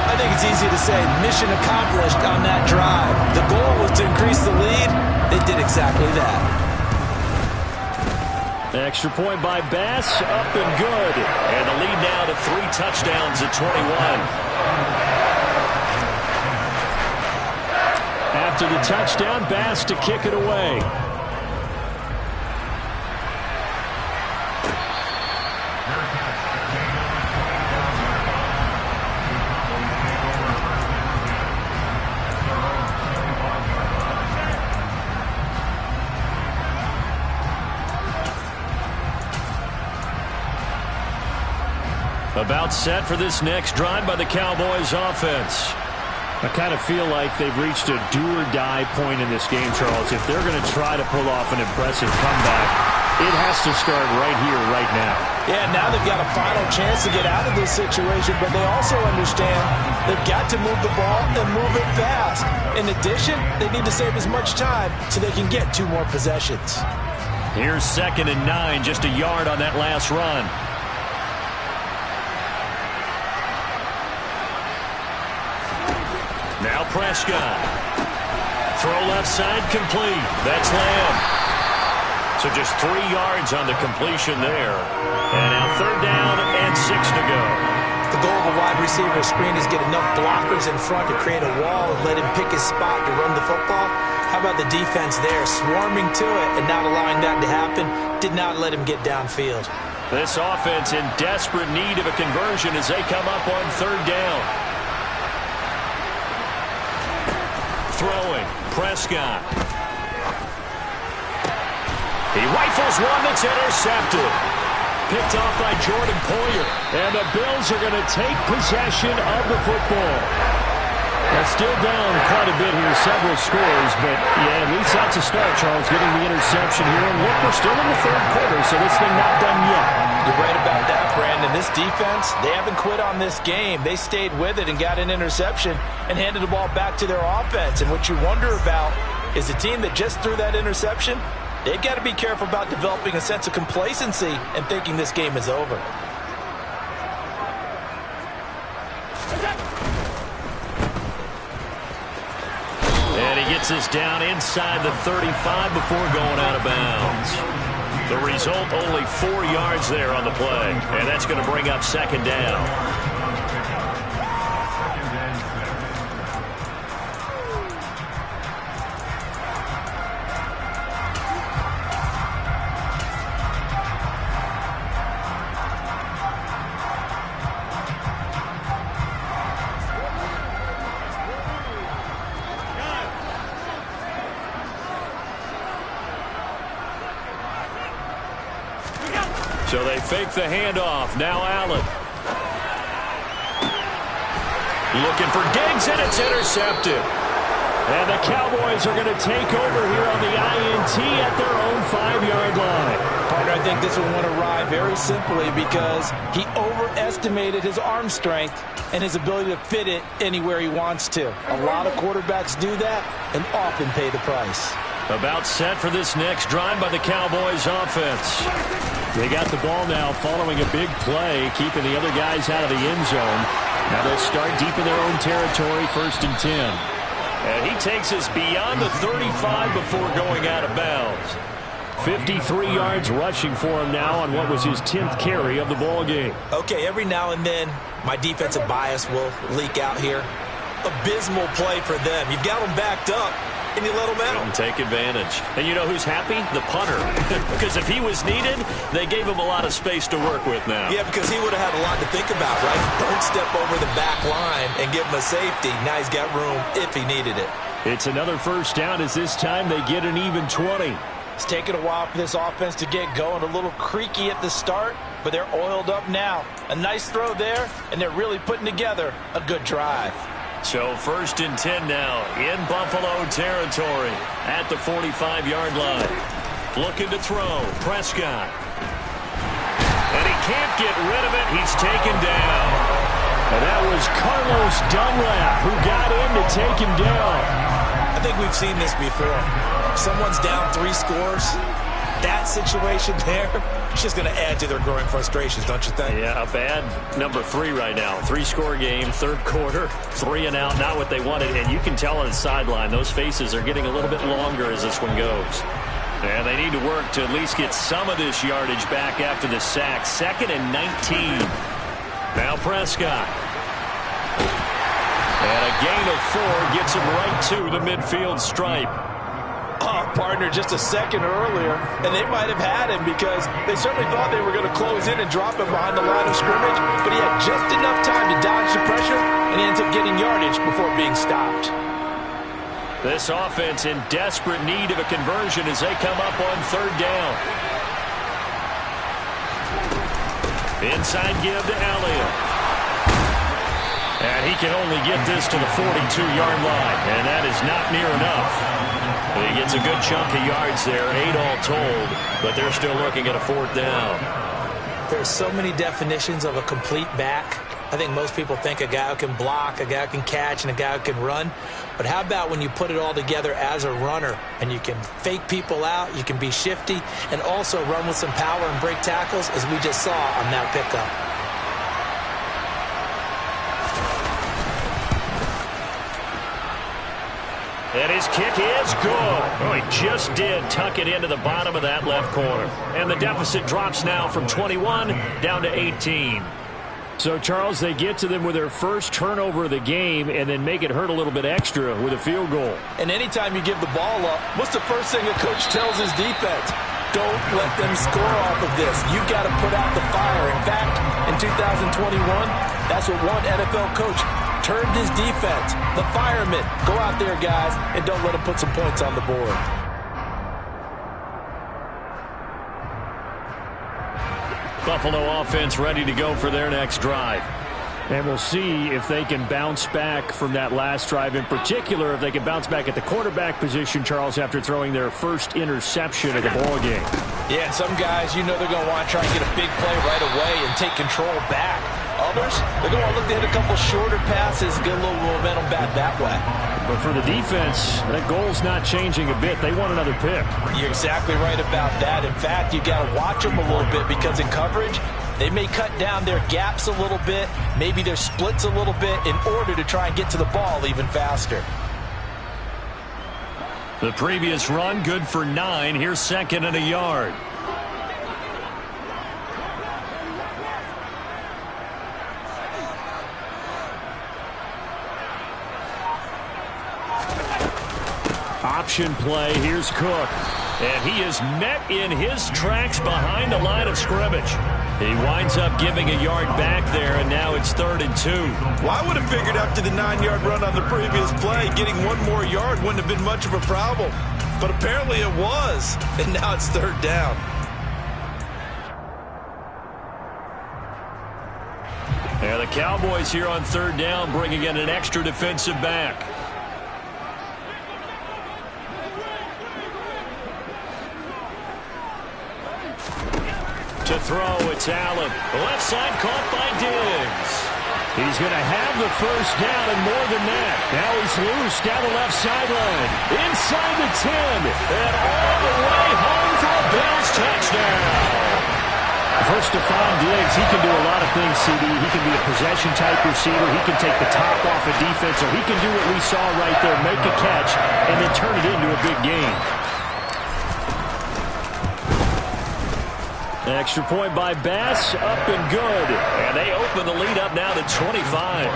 I think it's easy to say mission accomplished on that drive. The goal was to increase the lead. They did exactly that. Extra point by Bass, up and good. And the lead now to 3 touchdowns at 21. After the touchdown, Bass to kick it away. About set for this next drive by the Cowboys offense. I kind of feel like they've reached a do-or-die point in this game, Charles. If they're going to try to pull off an impressive comeback, it has to start right here, right now. Yeah, now they've got a final chance to get out of this situation, but they also understand they've got to move the ball and move it fast. In addition, they need to save as much time so they can get 2 more possessions. Here's 2nd and 9, just a yard on that last run. Now Prescott. Throw left side complete. That's Lamb. So just 3 yards on the completion there. And now 3rd down and 6 to go. The goal of a wide receiver screen is get enough blockers in front to create a wall and let him pick his spot to run the football. How about the defense there, swarming to it and not allowing that to happen? Did not let him get downfield. This offense in desperate need of a conversion as they come up on 3rd down. Throwing, Prescott. He rifles one that's intercepted. Picked off by Jordan Poyer. And the Bills are going to take possession of the football. They're still down quite a bit here, several scores, but yeah, at least that's a start, Charles, getting the interception here. And look, we're still in the 3rd quarter, so this thing not done yet. You're right about that, Brandon. This defense, they haven't quit on this game. They stayed with it and got an interception and handed the ball back to their offense. And what you wonder about is the team that just threw that interception, they've got to be careful about developing a sense of complacency and thinking this game is over. And he gets us down inside the 35 before going out of bounds. The result, only 4 yards there on the play. And that's going to bring up 2nd down. So they fake the handoff. Now Allen. Looking for Diggs, and it's intercepted. And the Cowboys are going to take over here on the INT at their own 5-yard line. Partner, I think this one went awry very simply because he overestimated his arm strength and his ability to fit it anywhere he wants to. A lot of quarterbacks do that and often pay the price. About set for this next drive by the Cowboys offense. They got the ball now following a big play, keeping the other guys out of the end zone. Now they'll start deep in their own territory, 1st and 10. And he takes us beyond the 35 before going out of bounds. 53 yards rushing for him now on what was his 10th carry of the ball game. Okay, every now and then my defensive bias will leak out here. abysmal play for them. You've got them backed up, and you let them out. Couldn't take advantage. And you know who's happy? The punter. Because if he was needed, they gave him a lot of space to work with now. Yeah, because he would have had a lot to think about, right? Don't step over the back line and give him a safety. Now he's got room if he needed it. It's another first down as this time they get an even 20. It's taken a while for this offense to get going. A little creaky at the start, but they're oiled up now. A nice throw there, and they're really putting together a good drive. So 1st and 10 now in Buffalo territory at the 45-yard line. Looking to throw. Prescott. And he can't get rid of it. He's taken down. And that was Carlos Dunlap who got in to take him down. I think we've seen this before. Someone's down 3 scores. That situation there, it's just going to add to their growing frustrations, don't you think? Yeah, a bad number 3 right now. 3-score game, 3rd quarter, 3 and out, not what they wanted. And you can tell on the sideline, those faces are getting a little bit longer as this one goes. And they need to work to at least get some of this yardage back after the sack. 2nd and 19. Now Prescott. And a gain of 4 gets him right to the midfield stripe. Oh, partner, just a second earlier, and they might have had him because they certainly thought they were going to close in and drop him behind the line of scrimmage, but he had just enough time to dodge the pressure, and he ends up getting yardage before being stopped. This offense in desperate need of a conversion as they come up on 3rd down. Inside give to Elliott. And he can only get this to the 42-yard line, and that is not near enough. He gets a good chunk of yards there, 8 all told, but they're still looking at a 4th down. There's so many definitions of a complete back. I think most people think a guy who can block, a guy who can catch, and a guy who can run. But how about when you put it all together as a runner, and you can fake people out, you can be shifty, and also run with some power and break tackles, as we just saw on that pickup. And his kick is good. Oh, he just did tuck it into the bottom of that left corner. And the deficit drops now from 21 down to 18. So, Charles, they get to them with their first turnover of the game and then make it hurt a little bit extra with a field goal. And anytime you give the ball up, what's the first thing a coach tells his defense? Don't let them score off of this. You've got to put out the fire. In fact, in 2021, that's what one NFL coach termed his defense. The firemen. Go out there, guys, and don't let them put some points on the board. Buffalo offense ready to go for their next drive. And we'll see if they can bounce back from that last drive. In particular, if they can bounce back at the quarterback position, Charles, after throwing their first interception of the ball game. Yeah, and some guys, you know they're going to want to try and get a big play right away and take control back. Others, they're going to want to look to hit a couple shorter passes, get a little momentum back that way. But for the defense, that goal's not changing a bit. They want another pick. You're exactly right about that. In fact, you got to watch them a little bit because in coverage, they may cut down their gaps a little bit, maybe their splits a little bit in order to try and get to the ball even faster. The previous run, good for 9. Here's 2nd and a yard. Option play. Here's Cook. And he is met in his tracks behind the line of scrimmage. He winds up giving a yard back there, and now it's 3rd and 2. Well, I would have figured after the 9-yard run on the previous play, getting 1 more yard wouldn't have been much of a problem. But apparently it was, and now it's 3rd down. Yeah, the Cowboys here on 3rd down, bringing in an extra defensive back. To throw, it's Allen. Left side caught by Diggs. He's going to have the first down and more than that. Now he's loose down the left sideline. Inside the 10. And all the way home for a Bills touchdown. First, Stephon Diggs, he can do a lot of things, CD. He can be a possession-type receiver. He can take the top off a defense, or he can do what we saw right there, make a catch, and then turn it into a big game. Extra point by Bass, up and good. And they open the lead up now to 25.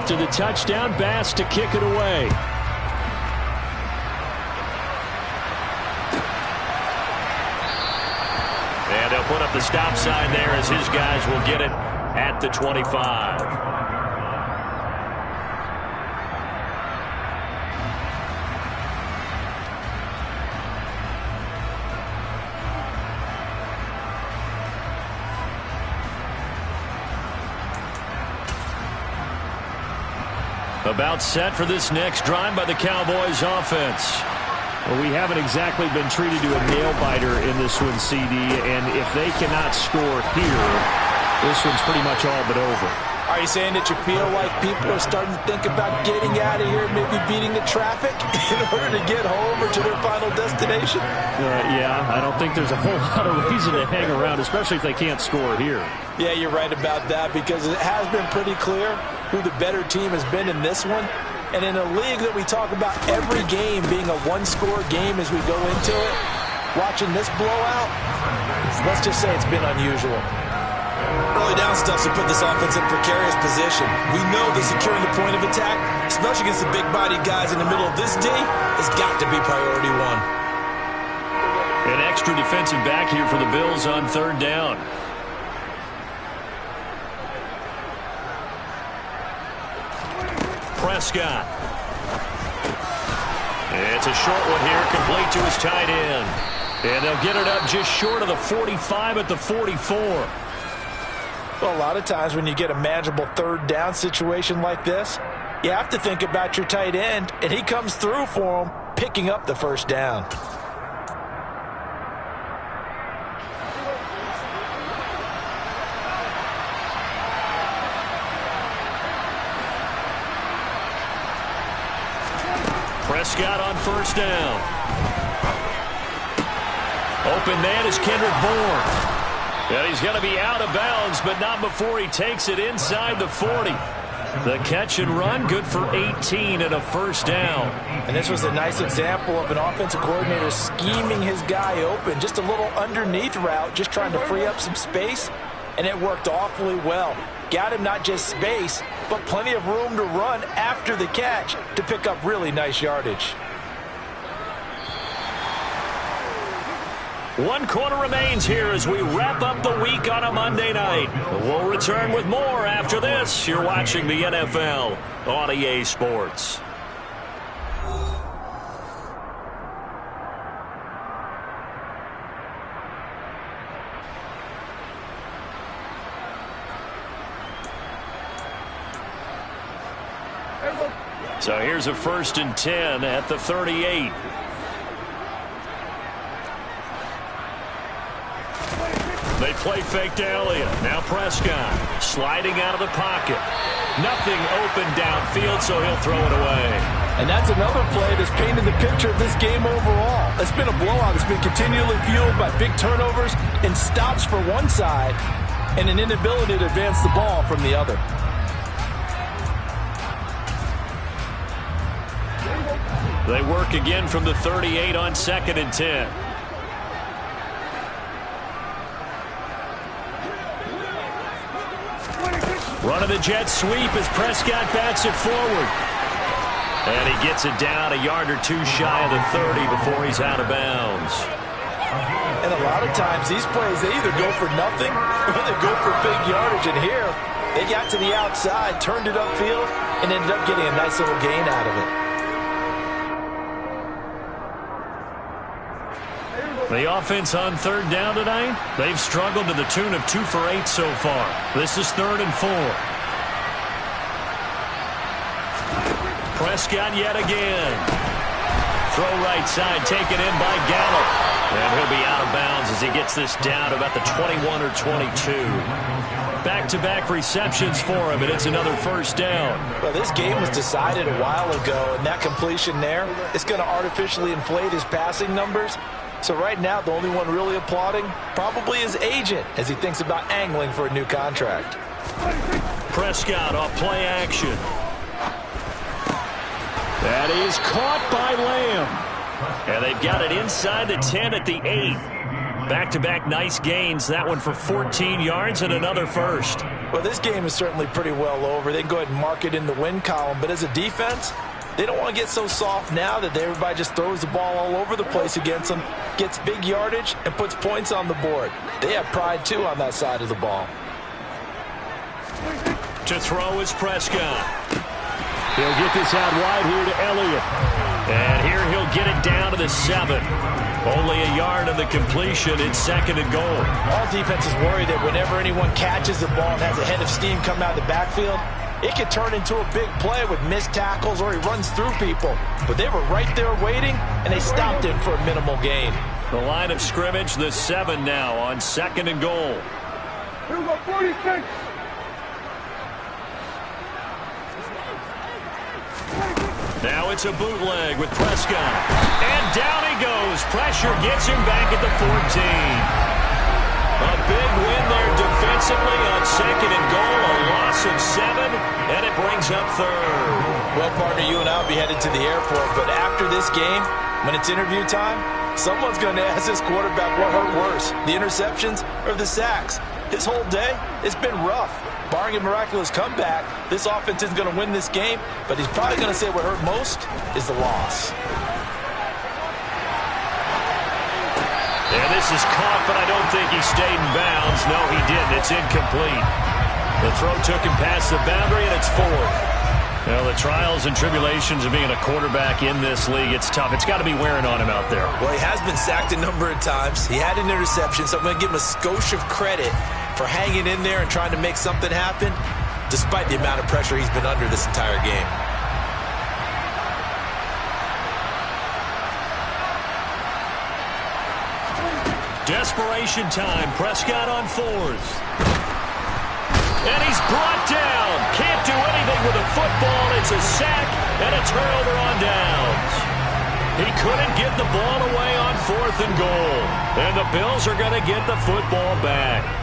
After the touchdown, Bass to kick it away. And they'll put up the stop sign there as his guys will get it at the 25. About set for this next drive by the Cowboys offense. Well, we haven't exactly been treated to a nail-biter in this one, CD, and if they cannot score here, this one's pretty much all but over. Are you saying that you feel like people are starting to think about getting out of here, maybe beating the traffic in order to get home or to their final destination? Yeah, I don't think there's a whole lot of reason to hang around, especially if they can't score here. Yeah, you're right about that, because it has been pretty clear who the better team has been in this one. And in a league that we talk about every game being a one-score game as we go into it, watching this blowout, let's just say it's been unusual. Early down stuff to put this offense in precarious position. We know that securing the point of attack, especially against the big-bodied guys in the middle of this D, has got to be priority one. An extra defensive back here for the Bills on third down. Prescott. It's a short one here, complete to his tight end. And they'll get it up just short of the 45 at the 44. Well, a lot of times when you get a manageable third down situation like this, you have to think about your tight end, and he comes through for him, picking up the first down. Prescott on first down. Open man is Kendrick Bourne. And he's going to be out of bounds, but not before he takes it inside the 40. The catch and run, good for 18 and a first down. And this was a nice example of an offensive coordinator scheming his guy open. Just a little underneath route, just trying to free up some space, and it worked awfully well. Got him not just space, but plenty of room to run after the catch to pick up really nice yardage. 1 quarter remains here as we wrap up the week on a Monday night. We'll return with more after this. You're watching the NFL on EA Sports. So here's a 1st and 10 at the 38. They play fake to Elliott. Now Prescott sliding out of the pocket. Nothing open downfield, so he'll throw it away. And that's another play that's painted the picture of this game overall. It's been a blowout. It's been continually fueled by big turnovers and stops for one side and an inability to advance the ball from the other. They work again from the 38 on 2nd and 10. Run of the jet sweep as Prescott bats it forward. And he gets it down a yard or two shy of the 30 before he's out of bounds. And a lot of times these plays, they either go for nothing or they go for big yardage. And here, they got to the outside, turned it upfield, and ended up getting a nice little gain out of it. The offense on third down tonight, they've struggled to the tune of 2 for 8 so far. This is 3rd and 4. Prescott yet again. Throw right side, taken in by Gallup. And he'll be out of bounds as he gets this down about the 21 or 22. Back-to-back receptions for him, and it's another first down. Well, this game was decided a while ago, and that completion there is going to artificially inflate his passing numbers. So right now, the only one really applauding probably his agent as he thinks about angling for a new contract. Prescott off play action. That is caught by Lamb. And they've got it inside the 10 at the 8. Back-to-back nice gains. That one for 14 yards and another first. Well, this game is certainly pretty well over. They can go ahead and mark it in the win column. But as a defense, they don't want to get so soft now that everybody just throws the ball all over the place against them, gets big yardage, and puts points on the board. They have pride, too, on that side of the ball. To throw is Prescott. He'll get this out wide here to Elliott. And here he'll get it down to the 7. Only a yard of the completion. It's 2nd and goal. All defenses worry that whenever anyone catches the ball and has a head of steam come out of the backfield, it could turn into a big play with missed tackles or he runs through people. But they were right there waiting, and they stopped him for a minimal gain. The line of scrimmage, the 7 now on 2nd and goal. Here we go, 46. Now it's a bootleg with Prescott. And down he goes. Pressure gets him back at the 14. A big win there defensively on 2nd and goal. A loss of 7, and it brings up 3rd. Well, partner, you and I will be headed to the airport, but after this game, when it's interview time, someone's going to ask this quarterback what hurt worse, the interceptions or the sacks. His whole day, it's been rough. Barring a miraculous comeback, this offense isn't going to win this game, but he's probably going to say what hurt most is the loss. And this is caught, but I don't think he stayed in bounds. No, he didn't. It's incomplete. The throw took him past the boundary, and it's 4th. Well, the trials and tribulations of being a quarterback in this league, it's tough. It's got to be wearing on him out there. Well, he has been sacked a number of times. He had an interception, so I'm going to give him a skosh of credit for hanging in there and trying to make something happen, despite the amount of pressure he's been under this entire game. Desperation time. Prescott on 4th. And he's brought down. Can't do anything with a football. It's a sack and a turnover on downs. He couldn't get the ball away on 4th and goal. And the Bills are going to get the football back.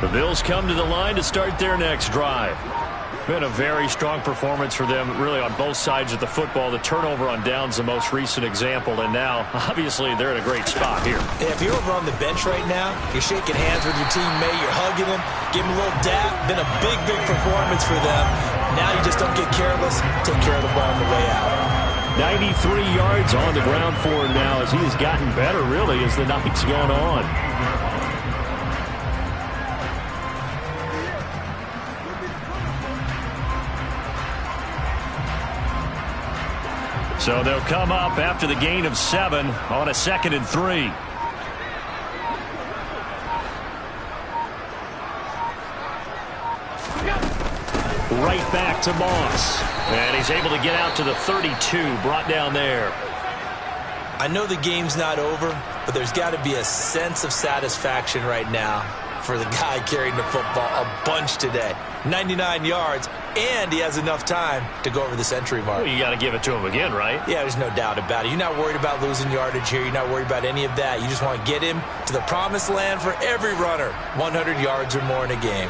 The Bills come to the line to start their next drive. Been a very strong performance for them, really, on both sides of the football. The turnover on downs, the most recent example, and now, obviously, they're in a great spot here. Yeah, if you're over on the bench right now, you're shaking hands with your teammate, you're hugging him, give him a little dap. Been a big, big performance for them. Now you just don't get careless. Take care of the ball on the way out. 93 yards on the ground for him now as he has gotten better, really, as the night's gone on. So they'll come up after the gain of 7 on a 2nd and 3. Right back to Moss. And he's able to get out to the 32, brought down there. I know the game's not over, but there's got to be a sense of satisfaction right now for the guy carrying the football a bunch today. 99 yards, and he has enough time to go over the century mark. Well, you got to give it to him again, right? Yeah, there's no doubt about it. You're not worried about losing yardage here. You're not worried about any of that. You just want to get him to the promised land for every runner. 100 yards or more in a game.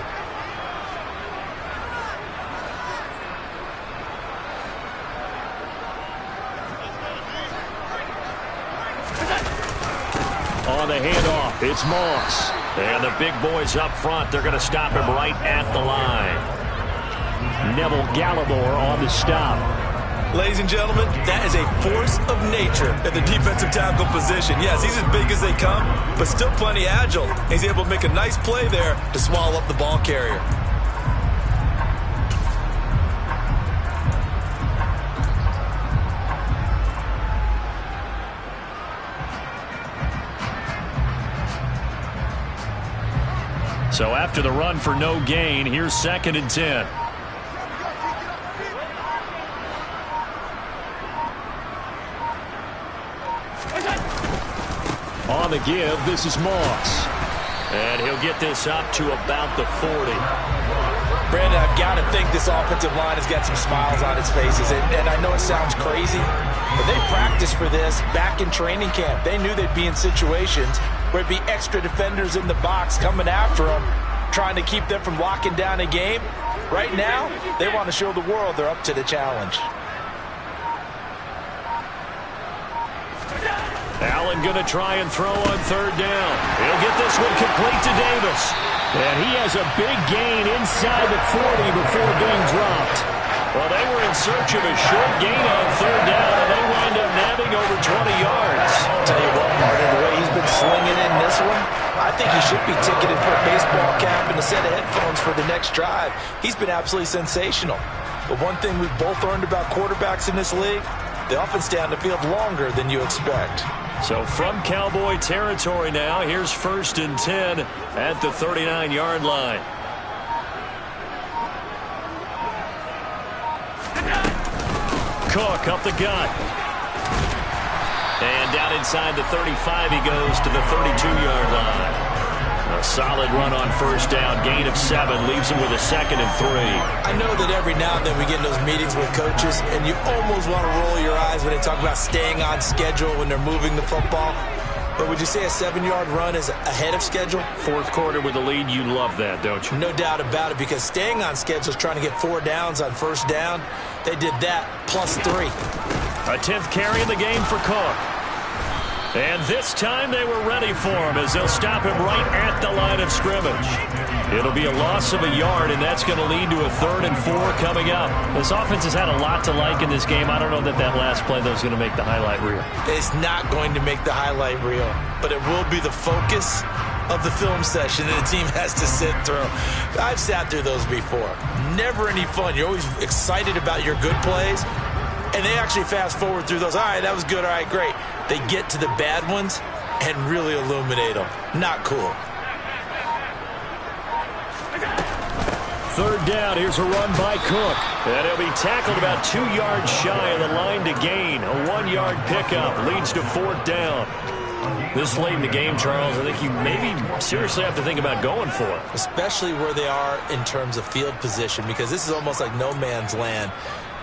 On the handoff, it's Moss. And the big boys up front, they're going to stop him right at the line. Neville Gallimore on the stop. Ladies and gentlemen, that is a force of nature at the defensive tackle position. Yes, he's as big as they come, but still plenty agile. He's able to make a nice play there to swallow up the ball carrier. So after the run for no gain, here's 2nd and 10. On the give, this is Moss. And he'll get this up to about the 40. Brandon, I've got to think this offensive line has got some smiles on its faces. And I know it sounds crazy, but they practiced for this back in training camp. They knew they'd be in situations where it'd be extra defenders in the box coming after them, trying to keep them from locking down a game. Right now, they want to show the world they're up to the challenge. Allen going to try and throw on 3rd down. He'll get this one complete to Davis. And he has a big gain inside the 40 before being dropped. Well, they were in search of a short gain on 3rd down, and they wind up nabbing over 20 yards. Tell you what, Martin, the way he's been slinging in this one, I think he should be ticketed for a baseball cap and a set of headphones for the next drive. He's been absolutely sensational. But one thing we've both learned about quarterbacks in this league, they often stay on the field longer than you expect. So from Cowboy territory now, here's 1st and 10 at the 39-yard line. Cook up the gut. And down inside the 35, he goes to the 32-yard line. A solid run on 1st down, gain of 7, leaves him with a 2nd and 3. I know that every now and then we get in those meetings with coaches, and you almost want to roll your eyes when they talk about staying on schedule when they're moving the football. But would you say a 7-yard run is ahead of schedule? 4th quarter with a lead, you love that, don't you? No doubt about it, because staying on schedule is trying to get 4 downs on 1st down. They did that, plus 3. A 10th carry in the game for Cook. And this time they were ready for him as they'll stop him right at the line of scrimmage. It'll be a loss of a yard, and that's going to lead to a 3rd and 4 coming up. This offense has had a lot to like in this game. I don't know that last play, though, is going to make the highlight reel. It's not going to make the highlight reel, but it will be the focus of the film session that the team has to sit through. I've sat through those before. Never any fun. You're always excited about your good plays, and they actually fast forward through those. All right, that was good. All right, great. They get to the bad ones and really illuminate them. Not cool. 3rd down, here's a run by Cook. And he'll be tackled about 2 yards shy of the line to gain. A 1-yard pickup leads to 4th down. This late in the game, Charles, I think you maybe seriously have to think about going for it. Especially where they are in terms of field position, because this is almost like no man's land.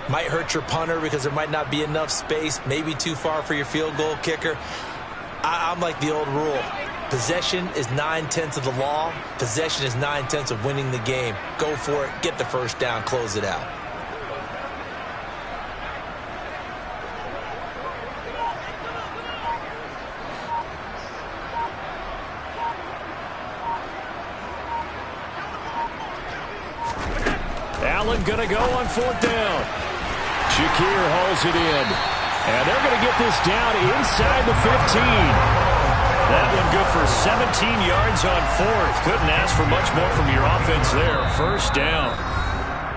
Might hurt your punter because there might not be enough space, maybe too far for your field goal kicker. I'm like the old rule. Possession is 9/10 of the law. Possession is 9/10 of winning the game. Go for it. Get the first down. Close it out. Allen going to go on 4th down. Shakir hauls it in. And they're going to get this down inside the 15. That one good for 17 yards on 4th. Couldn't ask for much more from your offense there. First down.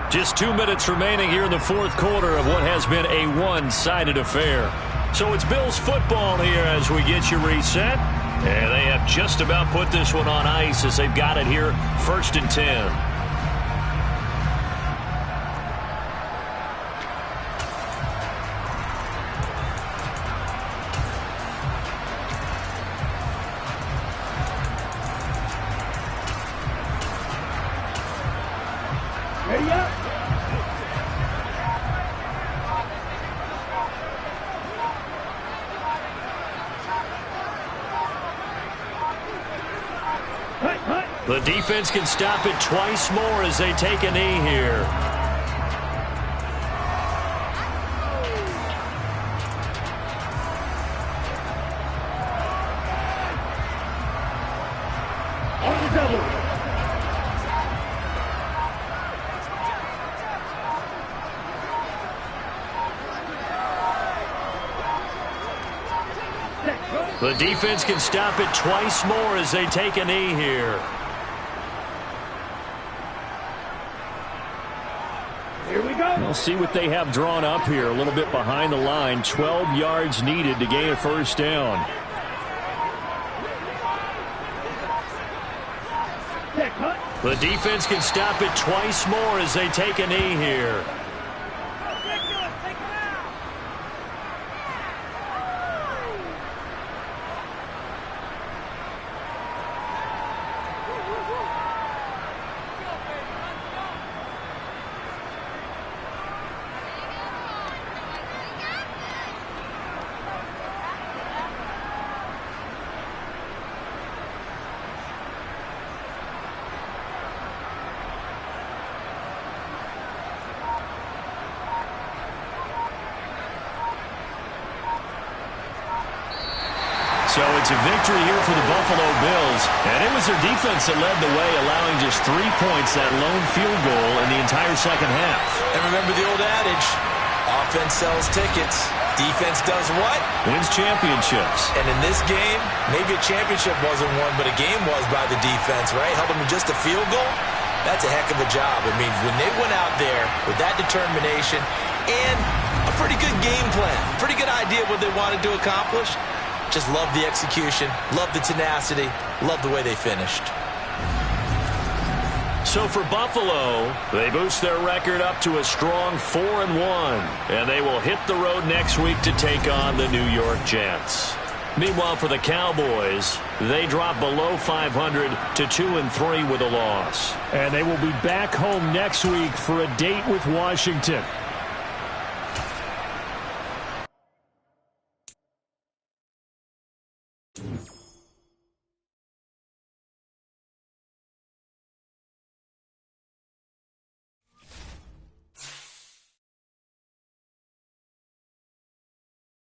Just 2 minutes remaining here in the 4th quarter of what has been a one-sided affair. So it's Bills football here as we get you reset. And they have just about put this one on ice as they've got it here. 1st and 10. The defense can stop it twice more as they take a knee here. On the double. The defense can stop it twice more as they take a knee here. Here we go. We'll see what they have drawn up here. A little bit behind the line. 12 yards needed to gain a first down. The defense can stop it twice more as they take a knee here. So it's a victory here for the Buffalo Bills. And it was their defense that led the way, allowing just 3 points, that lone field goal in the entire second half. And remember the old adage, offense sells tickets. Defense does what? Wins championships. And in this game, maybe a championship wasn't won, but a game was by the defense, right? Held them to just a field goal. That's a heck of a job. I mean, when they went out there with that determination and a pretty good game plan, pretty good idea of what they wanted to accomplish, just love the execution, love the tenacity, love the way they finished. So for Buffalo, they boost their record up to a strong 4-1, and they will hit the road next week to take on the New York Jets. Meanwhile, for the Cowboys, they drop below 500 to 2-3 with a loss. And they will be back home next week for a date with Washington.